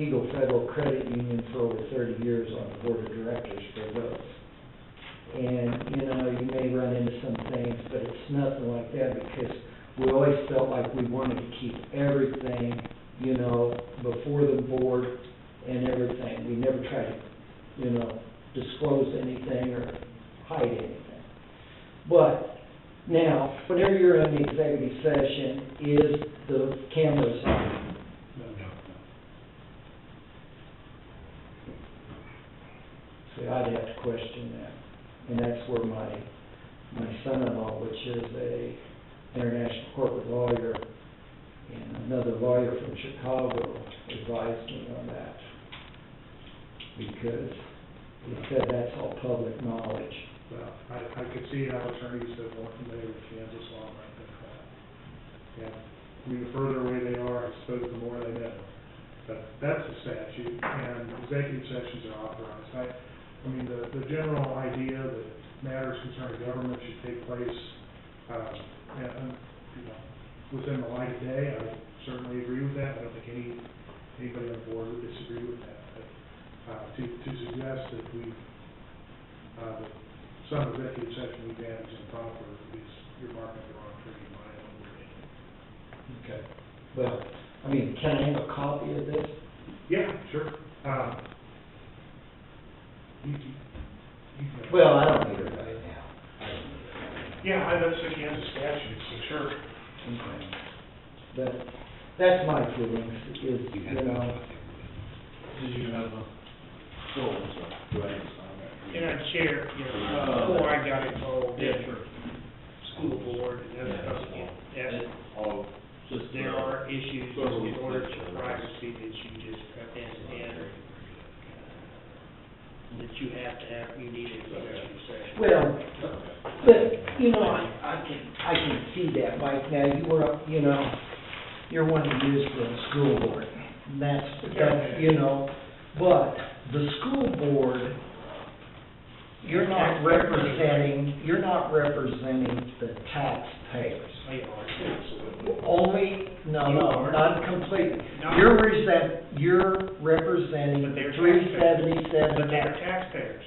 Eagle Federal Credit Union for over 30 years on the board of directors for those. And, you know, you may run into some things, but it's nothing like that because we always felt like we wanted to keep everything, you know, before the board and everything. We never tried to, you know, disclose anything or hide anything. But now, whenever you're in the executive session, is the cameras on?
No.
See, I'd have to question that. And that's where my son-in-law, which is a international corporate lawyer, and another lawyer from Chicago advised me on that. Because he said that's all public knowledge.
Well, I could see how attorneys that weren't familiar with Kansas law might think that. Yeah, I mean, the further away they are, I suppose the more they know. But that's the statute, and executive sessions are authorized. I mean, the general idea that matters concerning government should take place, and, you know, within the light of day. I certainly agree with that. I don't think anybody on the board would disagree with that. But, to suggest that that some executive session we've had is improper is, you're marking the wrong tree in my own opinion.
Okay. Well, I mean, can I have a copy of this?
Yeah, sure. You can.
Well, I don't need it right now.
Yeah, that's the Kansas statute, so sure.
Okay. But that's my feelings, is, you know,
Did you have a, do I need to sign that?
And I'd share, you know, before I got involved
Yeah,
in
sure.
school board and other stuff,
It's all just.
there are issues in order to privacy that you just, and that you have to have, you need an executive session.
well, but, you know, I can see that, Mike. Now, you're one who used the school board. That's, you know, but the school board, you're not representing the taxpayers.
They are, absolutely.
Only, no, not completely.
No.
You're representing
But they're
377.
But they're taxpayers.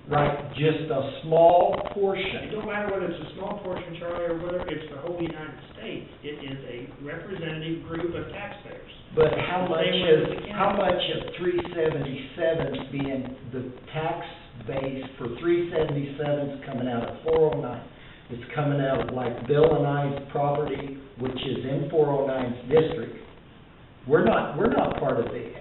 Right, just a small
It
portion.
don't matter whether it's a small portion, Charlie, or whether it's the whole United States. It is a representative group of taxpayers.
But how much
Same way with the
of 377 being the tax base for 377 is coming out of 409? It's coming out of like Bill and I's property, which is in 409's district. We're not part of it.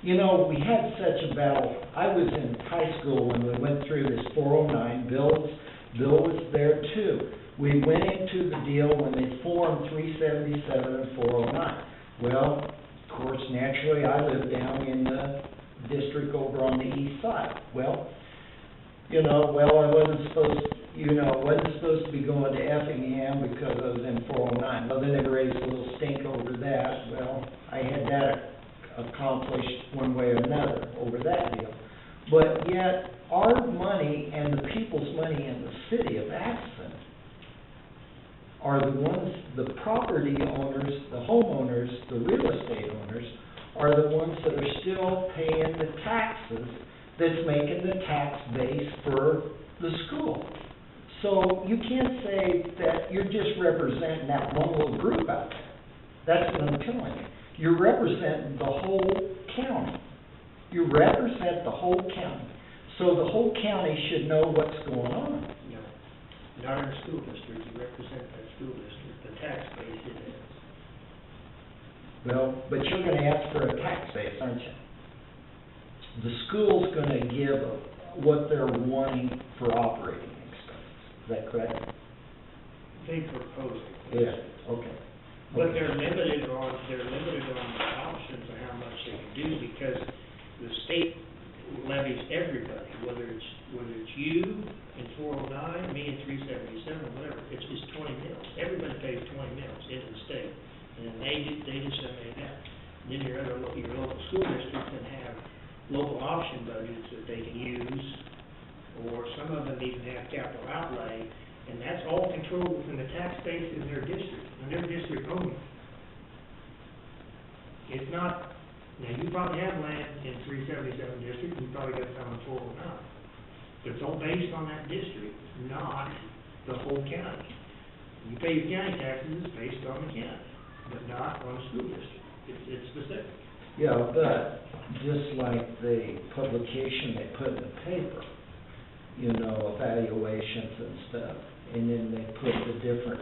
You know, we had such a battle. I was in high school when we went through this 409. Bill was there too. We went into the deal when they formed 377 and 409. Well, of course, naturally, I live down in the district over on the east side. Well, I wasn't supposed to be going to Effingham because I was in 409. Well, then they raised a little stink over that. Well, I had that accomplished one way or another over that deal. But yet, our money and the people's money in the city of Aspen are the ones, the property owners, the homeowners, the real estate owners, are the ones that are still paying the taxes that's making the tax base for the school. So you can't say that you're just representing that one little group out there. That's what I'm telling you. You're representing the whole county. You represent the whole county. So the whole county should know what's going on.
No, not in a school district. You represent that school district, the tax base it is.
Well, but you're gonna ask for a tax base, aren't you? The school's gonna give what they're wanting for operating expenses. Is that correct?
they propose it.
Yeah, okay.
But they're limited on the options of how much they can do, because the state levies everybody, whether it's you in 409, me in 377, whatever, it's 20 mills. Everybody pays 20 mills into the state, and then they disseminate that. Then your local school districts can have local option budgets that they can use, or some of them even have capital outlay, and that's all controlled within the tax base in their district, and their district only. It's not, now you probably have land in 377 district, you probably got some in 409. But it's all based on that district, not the whole county. You pay your county taxes, it's based on the county, but not on the school district. It's specific.
Yeah, but just like the publication they put in the paper, you know, evaluations and stuff, and then they put the different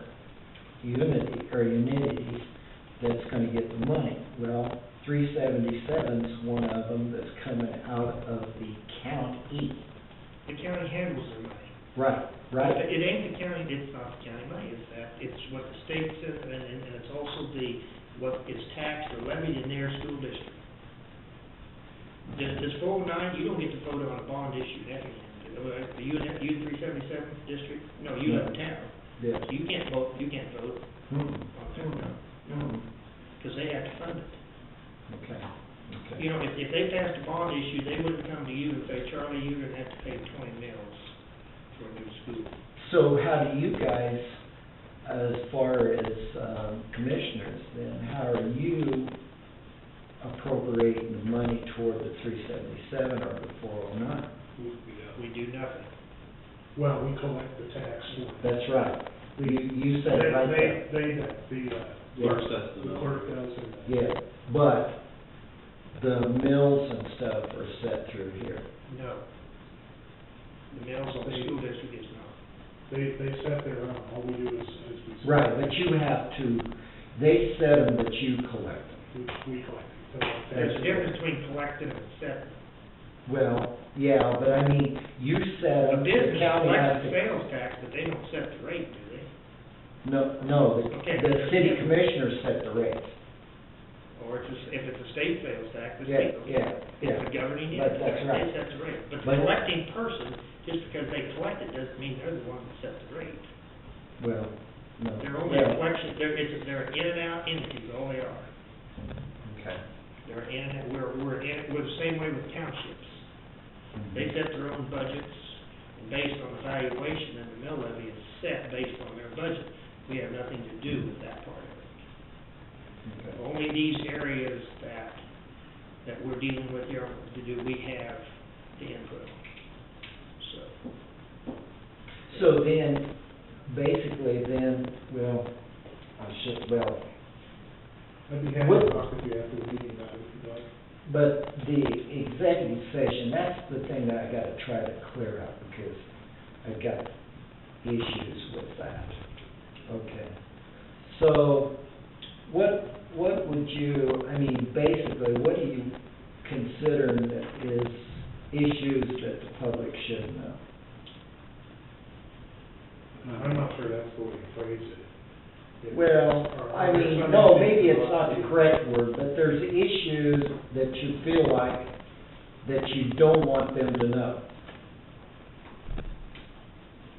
unities that's gonna get the money. Well, 377's one of them that's coming out of the county.
The county handles their money.
Right, right.
It ain't the county, it's not the county money, it's what the state says, and it's also what is taxed or levied in their school district. This 409, you don't get to vote on a bond issue, that can, you in 377 district? No, you live in town.
Yes.
You can't vote on that, no, because they have to fund it.
Okay, okay.
You know, if they passed a bond issue, they wouldn't come to you and say, Charlie, you're gonna have to pay 20 mils for a new school.
So how do you guys, as far as commissioners then, how are you appropriating the money toward the 377 or the 409?
We do nothing.
Well, we collect the tax.
That's right. You said it right there.
Clerk sets the
The
mill.
clerk does it.
Yeah, but the mills and stuff are set through here.
No. The mills on the school district is not.
They set their own, all we do is we. set-
Right, but you have to, they set them, but you collect them.
We collect. So
There's a difference between collecting and setting.
Well, yeah, but I mean, you set
A
them, the
business
county has
collects the
to.
sales tax, but they don't set the rate, do they?
No,
Okay.
the city commissioners set the rates.
Or if it's a state sales tax, the
Yeah,
state.
yeah,
It's
yeah.
a governing
But
entity,
that's right.
they set the rate. But the
But-
collecting person, just because they collect it, doesn't mean they're the ones that set the rate.
Well, no.
They're only a
Well,
collection, they're an in and out entity, all they are.
okay.
They're in and out, we're the same way with townships. They set their own budgets, and based on the valuation, and the mill levy is set based on their budget. We have nothing to do with that part of it.
Okay.
Only these areas that we're dealing with here do we have the input on.
So then, basically then,
I'd be happy to talk with you after the meeting about it if you'd like.
but the executive session, that's the thing that I gotta try to clear up, because I've got issues with that. Okay. So, what would you, I mean, basically, what do you consider that is issues that the public should know?
I'm not sure that's the way to phrase it.
Well, I mean, no, maybe it's not the correct word, but there's issues that you feel like that you don't want them to know.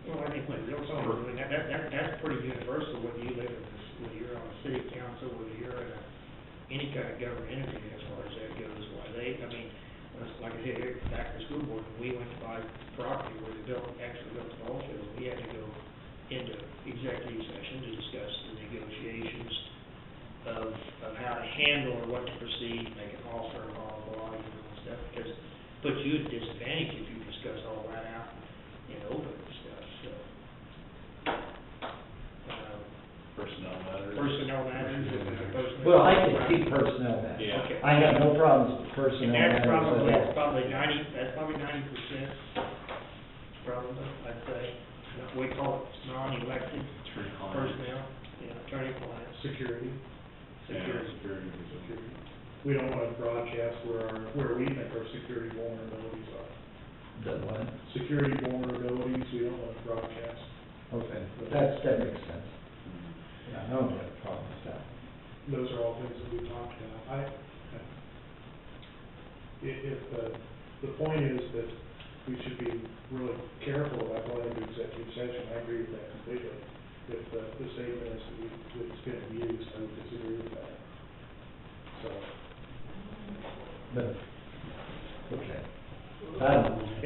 Well, I think when Bill's on, that's pretty universal, whether you live in this, whether you're on a city council, whether you're in any kind of government entity as far as that goes. Why like I said, here, back to the school board, when we went to buy property where they actually built the ball field, we had to go into executive session to discuss the negotiations of how to handle or what to proceed, make an offer, blah, blah, you know, and stuff, because it puts you at a disadvantage if you discuss all that out in open and stuff, so.
Personnel matters.
Personnel matters, if it's a personnel.
Well, I can see personnel matters.
Yeah.
Okay.
I have no problems with
And
personnel
that's
matters at all.
that's probably 90%, probably, I'd say. We call it non-elected personnel, attorney-client.
Security.
Security.
We don't want to broadcast where we think our security vulnerabilities are.
The what?
Security vulnerabilities, we don't want to broadcast.
Okay, that makes sense. Yeah, I don't have a problem with that.
Those are all things that we talked about. If the point is that we should be really careful about going into executive session, I agree with that completely. If the statement is that it's going to be used, I would disagree with that. So.
But, okay.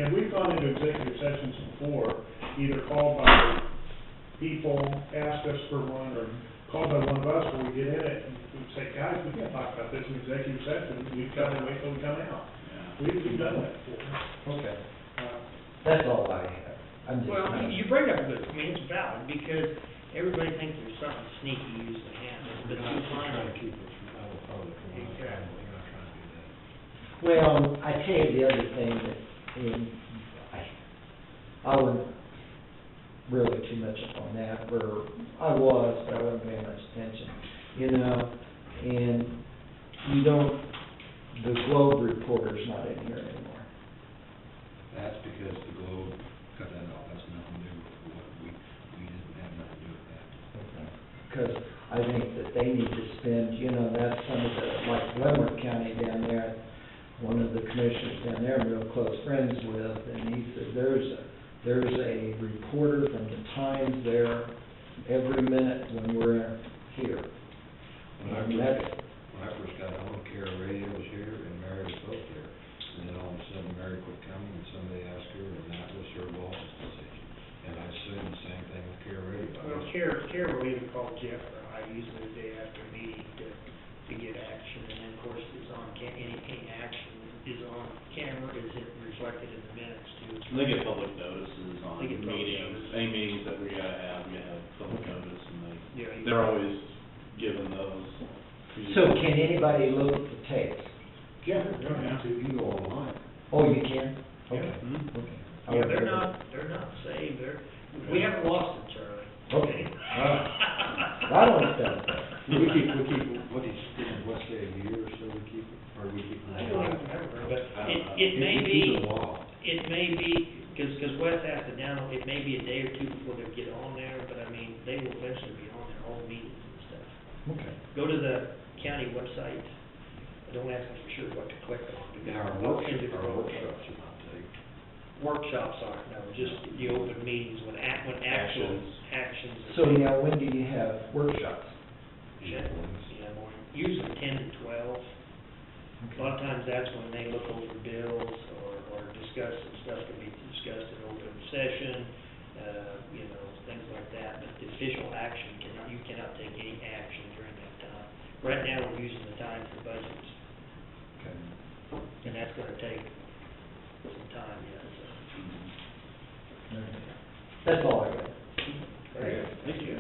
And we've gone into executive sessions before, either called by people, asked us for one, or called by one of us where we get in it and we say, guys, we can't talk about this in executive session, we've got to wait till we come out. We've done that before.
Okay. That's all I have. I'm just.
Well, you bring up a good, I mean, it's valid, because everybody thinks there's something sneaky used to handle, but
We're
you
not
find
trying to
it.
keep it from out of public.
Exactly.
We're not trying to do that.
Well, I tell you the other thing that, I wouldn't really too much up on that, where I was, but I wasn't paying much attention, and you don't, the Globe reporter's not in here anymore.
That's because the Globe cut that off, that's nothing to do with what we didn't have nothing to do with that.
Because I think that they need to spend, that's some of the, like Leavenworth County down there, one of the commissioners down there I'm real close friends with, and he said there's a reporter from the Times there every minute when we're here.
When I first got on, Kara Radio was here and Mary was both here. And then all of a sudden Mary quit coming and somebody asked her and that was her boss's decision. And I assume the same thing with Kara Radio.
Well, Kara will either call Jeff or I, usually the day after a meeting, to get action, and then, of course, it's on, any action is on camera, is it reflected in the minutes too?
They get public notices on
They get public
meetings,
notice.
any meetings that we gotta have, we have public notice, and
Yeah, you-
they're always given those.
So can anybody look at the tapes?
Yeah,
You don't have to, you can go online.
Oh, you can?
Yeah.
Okay.
Mhm.
Okay.
Yeah, they're not saved, we haven't lost them, Charlie.
Okay. I don't understand.
We keep, what is, what's say, a year or so we keep it, or we keep it?
I don't even remember, but
I don't know.
it may
It's
be,
been a while.
it may be, because Wes has to download, it may be a day or two before they get on there, but I mean, they will eventually be on there, all meetings and stuff.
Okay.
Go to the county website, don't ask me for sure what to click on. because
Now,
I'll send you the
our
wrong
workshops
page.
are not taped.
Workshops aren't, no, just the open meetings when actual actions. are
So
taken.
now, when do you have workshops?
Yeah, morning, usually 10 to 12. A lot of times that's when they look over bills or discuss some stuff can be discussed in open session, things like that. But the official action you cannot take any action during that time. Right now, we're using the time for budgets,
Okay.
and that's gonna take some time yet, so.
That's all I got.
Very good. Thank you.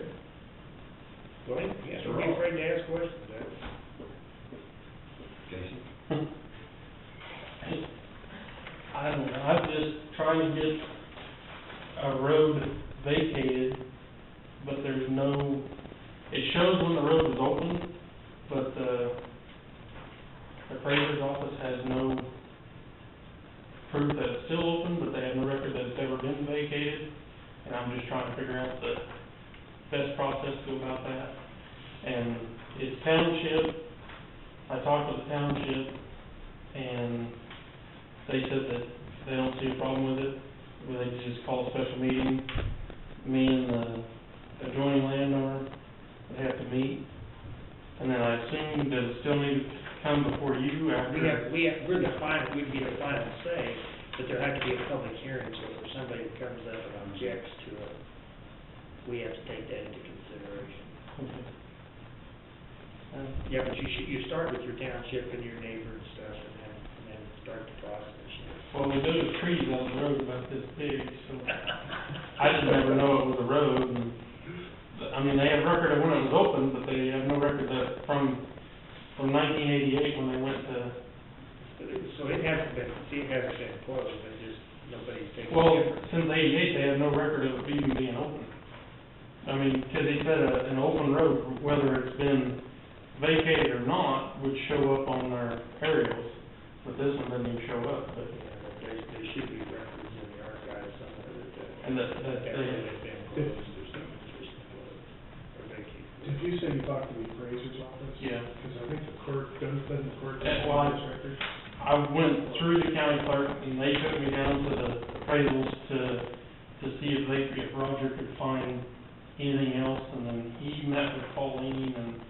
Go ahead, yes, don't be afraid to ask questions,
Casey?
I don't know, I'm just trying to get a road vacated, but there's no, it shows when the road is open, but the appraiser's office has no proof that it's still open, but they have no record that it's ever been vacated, and I'm just trying to figure out the best process to go about that. And it's township, I talked to the township, and they said that they don't see a problem with it, where they just call a special meeting. Me and the adjoining landowner would have to meet, and then I assume that it still need to come before you after.
we're the final, we'd be the final say, but there had to be a public hearing, so if somebody comes up and objects to it, we have to take that into consideration.
Okay.
Yeah, but you start with your township and your neighbor and stuff, and then start the process.
Well, there's trees on the road about this big, so I just never know it was a road, and, they have record of when it was open, but they have no record that from 1988 when they went to.
So it hasn't been closed, but just nobody's taking.
Well, since '88, they have no record of it even being open. Because they said an open road, whether it's been vacated or not, would show up on our aerials, but this one doesn't even show up, but.
There should be records in the archives somewhere that.
And that they.
Have been closed.
you say you talked to the appraiser's office?
Yeah.
Because I think the clerk, doesn't the clerk
That's
have
why-
this record?
I went through the county clerk, and they took me down to the appraisals to see if Roger could find anything else, and then he met with Pauline, and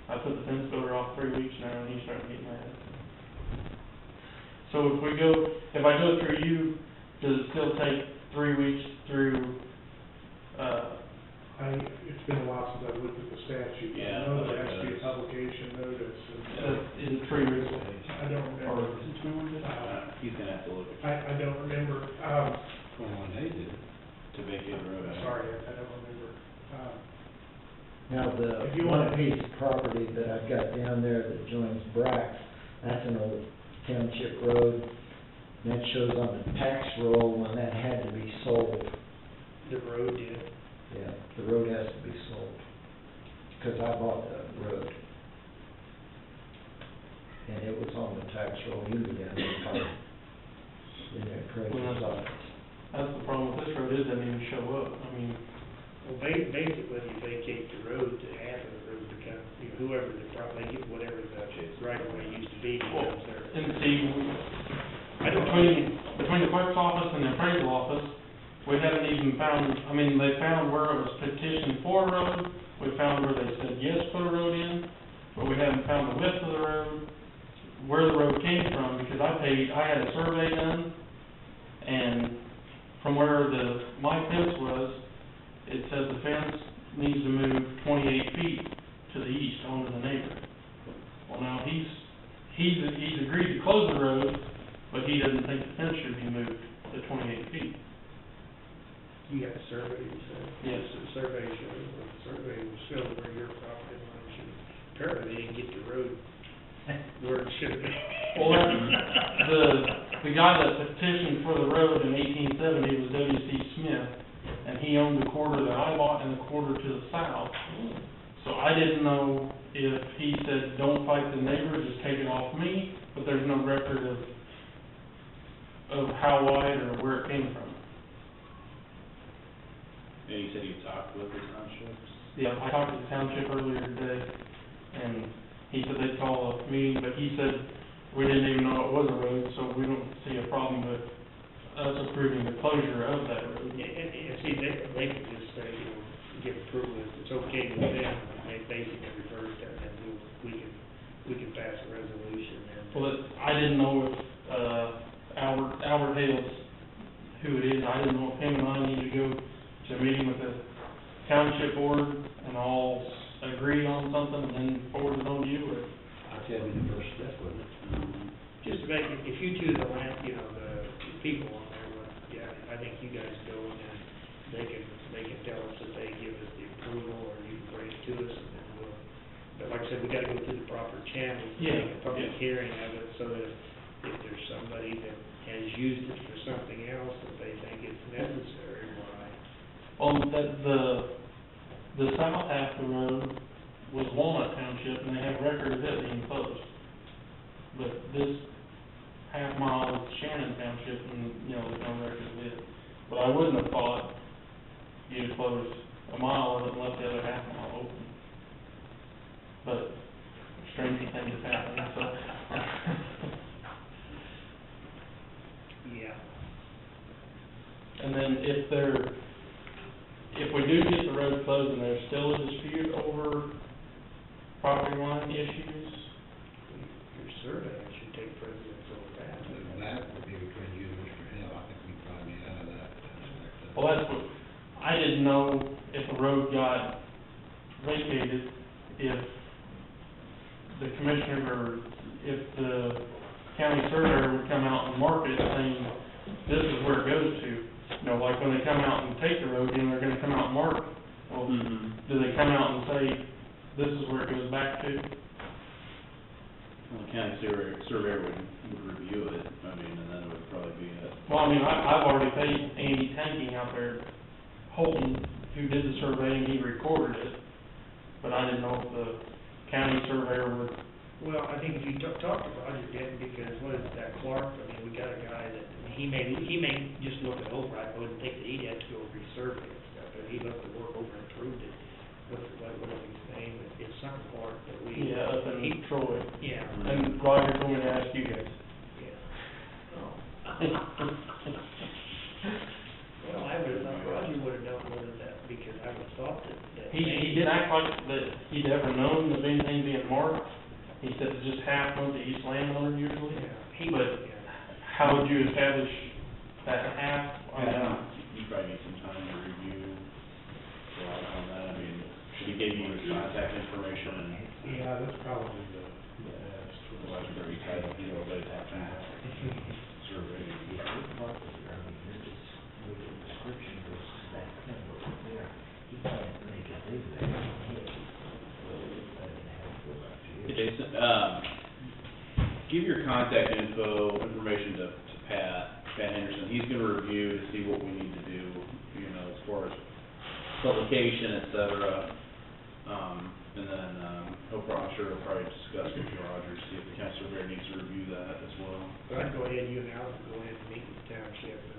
I put the fence builder off 3 weeks now, and he's starting to get mad. So if I do it through you, does it still take 3 weeks through,
It's been a while since I've looked at the statute.
Yeah,
I know there
it
has to be a
does.
publication notice, and
is it 3 weeks?
I don't
Or
remember.
is it 2 weeks?
He's gonna have to look at,
I don't remember,
21A did.
to vacate the road.
sorry, I don't remember.
Now,
If you
the
want-
one piece of property that I've got down there that joins Brax, that's an old township road. And that shows on the tax roll when that had to be sold.
The road did.
Yeah, the road has to be sold, because I bought the road. And it was on the tax roll, you were down there, in the appraiser's office.
That's the problem with this road, is it doesn't even show up. I mean,
Well, basically, you vacate the road to have the road become, whoever the property, whatever the right of way used to be, becomes there.
and see,
I don't
between the clerk's office and the appraisal office, we haven't even found, I mean, they found where it was petitioned for a road, we found where they said, yes, put a road in, but we haven't found the width of the road, where the road came from, because I had a survey done, and from where my fence was, it says the fence needs to move 28 feet to the east onto the neighbor. Well, now, he's agreed to close the road, but he doesn't think the fence should be moved to 28 feet.
You got a survey, you said?
Yes.
The survey will show where your property line should, apparently they didn't get the road where it should be.
Well, the guy that petitioned for the road in 1870 was W.C. Smith, and he owned the quarter that I bought and the quarter to the south. So I didn't know if he said, don't fight the neighbor, just take it off me, but there's no record of how wide or where it came from.
And you said you talked with the townships?
Yeah, I talked to the township earlier today, and he said they'd call a meeting, but he said we didn't even know it was a road, so we don't see a problem with us approving the closure of that road.
And see, they could just say, give approval, if it's okay with them, they basically refer to that, and we can pass a resolution and.
Well, I didn't know if, Albert Hales, who it is, I didn't know if him and I need to go to a meeting with the township board and all agree on something and then forward it on to you, or?
I'd say it'd be the first step, wouldn't it?
Just to make, if you two, the people on there, yeah, I think you guys go and then they can tell us that they give us the approval, or you can bring it to us, and then we'll, but like I said, we gotta go through the proper channels, to
Yeah,
make a public
yeah.
hearing of it, so that if there's somebody that has used it for something else that they think is necessary, why?
Well, the south half of the road was Walnut Township, and they have record of it being closed. But this half mile is Shannon Township, and, there's no record of it. But I wouldn't have thought you'd close a mile of it and left the other half mile open. But stranger things have happened, so.
Yeah.
And then if we do get the road closed and there's still a dispute over property line issues,
Your survey should take precedence over that.
That would be between you and Mr. Hill, I think we'd probably be out of that aspect.
well, that's what, I didn't know if a road got vacated, if the commissioner or if the county surveyor would come out and mark it saying, this is where it goes to. Like when they come out and take the road, they're gonna come out and mark it. Well, do they come out and say, this is where it goes back to?
Well, the county surveyor would review it, and then it would probably be a.
Well, I've already paid Andy Tanking out there, Holton, who did the survey, and he recorded it. But I didn't know if the county surveyor would.
Well, I think if you talk to Roger Denton, because what is that, Clark, we got a guy that, he may just look it over, I wouldn't think that he'd have to go resurvey and stuff, but he looked the work over and approved it with
up in Troy.
Yeah.
And Roger told me to ask you guys.
Well, I would've thought Roger would've known more than that, because I would've thought that.
He did act like that he'd ever known of anything being marked. He said it just happened to each landowner usually. But how would you establish that half? I mean,
You probably need some time to review a lot on that. I mean, should he give you his contact information and
Yeah, that's probably the best.
otherwise we're gonna be tied up, you know, by the time survey.
Description goes to that number there, he can't make it do that in his.
Hey, Jason, give your contact information to Pat Henderson. He's gonna review to see what we need to do, you know, as far as publication, et cetera. And then, I'm sure he'll probably discuss with Roger, see if the county surveyor needs to review that as well.
But I'd go ahead, you and Al can go ahead and meet with the township and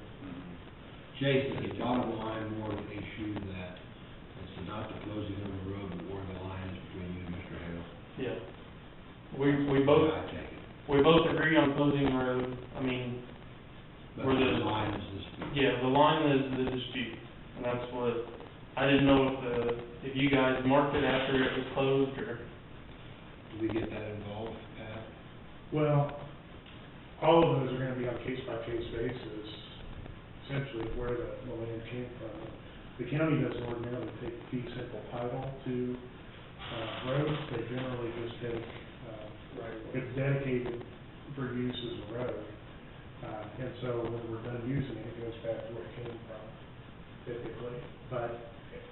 Jason, the bottom line more the issue that it's not the closing of the road, but where the line is between you and Mr. Hale.
yeah. We both,
I take it.
we both agree on closing the road. I mean,
But
where
the
the,
line is this.
yeah, the line is the dispute. And that's what, I didn't know if you guys marked it after it was closed or.
Do we get that involved, Pat?
Well, all of those are gonna be on case-by-case basis, essentially where the land came from. The county doesn't ordinarily take fee simple title to, roads, they generally just take, it's dedicated for use as a road. And so when we're done using it, it goes back to where it came from, typically. But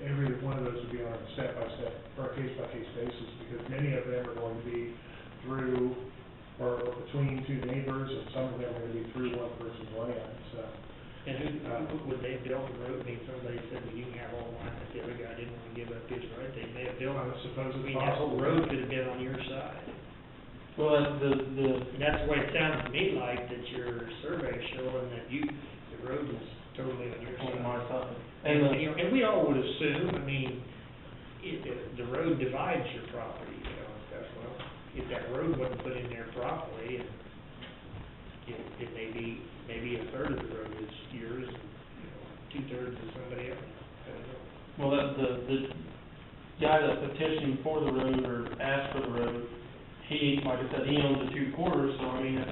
every one of those would be on a step-by-step, or a case-by-case basis, because many of them are going to be through, or between two neighbors, and some of them are gonna be through one person's land, so.
And who, would they build the road? I mean, somebody said, well, you can have all mine, if the other guy didn't wanna give up his right, they may have built.
I suppose
I
it's
mean, that whole
possible.
road could have been on your side.
Well,
And that's the way it sounds to me like, that your survey's showing that the road is totally on your
on my
side.
side.
And,
And,
you know, and we all would assume, I mean, if the road divides your property, you know, and stuff, well, if that road wasn't put in there properly, and it may be, maybe a third of the road is yours, and, you know, two-thirds is somebody else, I don't know.
well, the guy that petitioned for the road or asked for the road, he, like I said, he owns the 2/4, so I mean,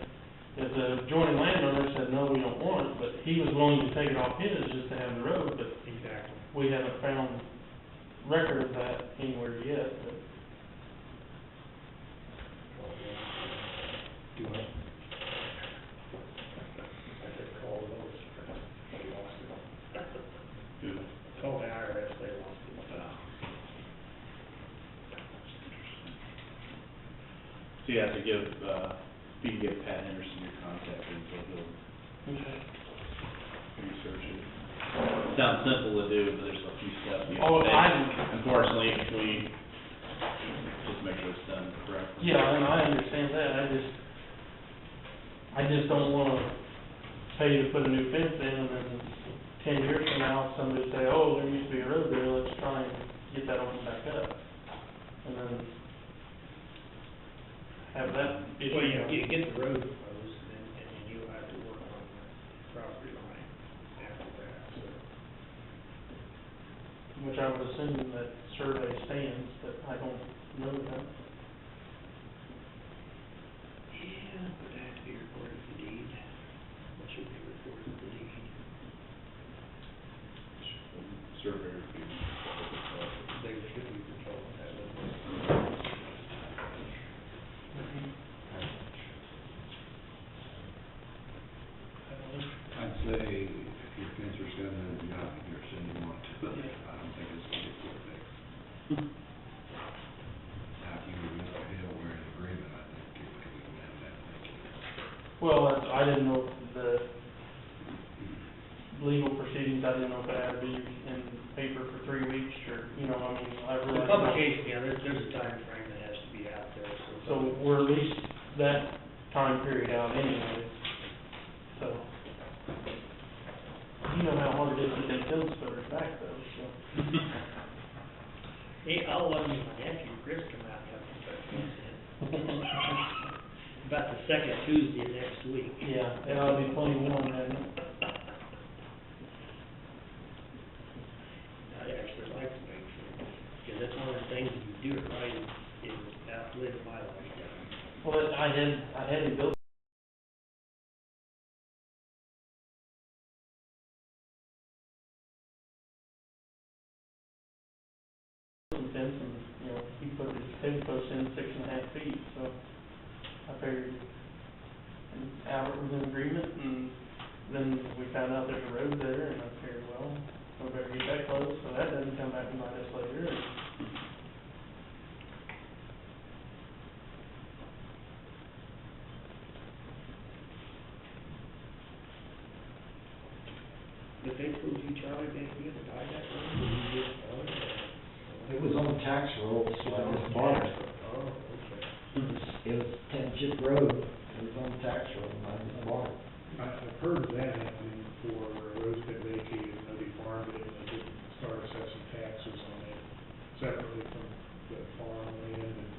if the adjoining landowner said, no, we don't want it, but he was willing to take it off his just to have the road, but
Exactly.
we haven't found record of that anywhere yet, but.
Do what? I said call those, they lost it.
Good.
Call the IRS, they lost it.
So you have to give, if you can give Pat Henderson your contact info, he'll
Okay.
research it. Sounds simple to do, but there's a few steps you
Oh,
have to
I,
take. Unfortunately, between, just make sure it's done correctly.
yeah, and I understand that, I just don't wanna pay you to put a new fence in, and then 10 years from now, somebody say, oh, there used to be a road there, let's try and get that open back up. And then have that issue.
Well, you get the road closed, and then you'll have to work on the property line after that, so.
Which I would assume that survey stands, but I don't know that.
Yeah, but that had to be recorded as a deed. What should be recorded as a deed?
Surveyor fee.
They should be controlling that.
I'd say if your fencer's got another job, you're sending one to, but I don't think it's gonna get quick fixed. Now, if you were Mr. Hill, we're in agreement, I think typically we can have that thinking.
Well, I didn't know if the legal proceedings, I didn't know if it had to be in paper for 3 weeks, or, you know, I mean, I really.
The publication, yeah, there's a time frame that has to be out there, so.
So we're at least that time period out anyway, so. You know how hard it is to get film splitters back though, so.
Hey, I'll love you, my nephew, Chris, come out and help me put this in. About the second Tuesday of next week.
Yeah, and I'll be 21 then.
I'd actually like to make sure, because that's one of the things, if you do it right, it will outlive my lifetime.
Well, I had it built some fence and, you know, he put his fence post in 6.5 feet, so I figured, and Albert was in agreement, and then we found out there's a road there, and I figured, well, we better get that close, so that doesn't come back and bite us later.
But they told you, Charlie, they had to buy that one, did you just own it?
It was on the tax roll, so I just bought it.
Oh, okay.
It was 10-chip road, it was on the tax roll, and I just bought it.
I've heard of that happening for roads been vacated, nobody farmed it, and they didn't start assessing taxes on it separately from the farmland, and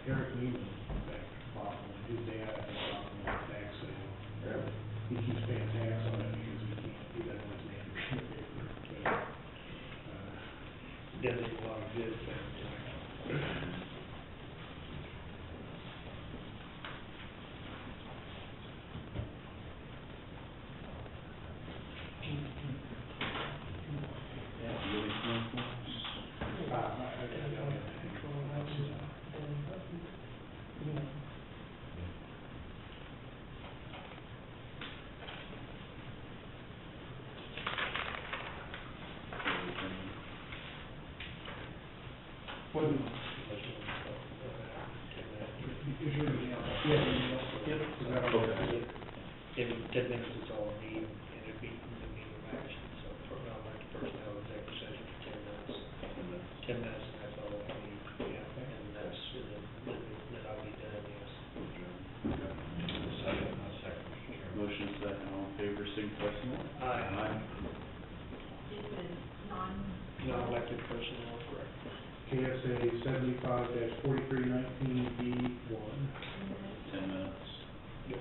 Eric Neiman, back bought one, his dad, I think, bought one on tax sale.
Really?
He keeps paying tax on it because he doesn't want his name to be in the paper, but,
Does it a lot of good things.
What,
Is there anything else? Yeah, anything else?
Yep.
Is that okay?
In 10 minutes is all we need, and it'd be the meeting of action, so I'll make the personnel executive session for 10 minutes. 10 minutes, and that's all I need, yeah, and that's, then I'll be done, yes.
Second, Mr. Chairman.
Motion second, all in favor, signify by saying aye.
Aye.
This is
Non-elected personnel, correct.
KSA 75-4319B1.
10 minutes.
Yep.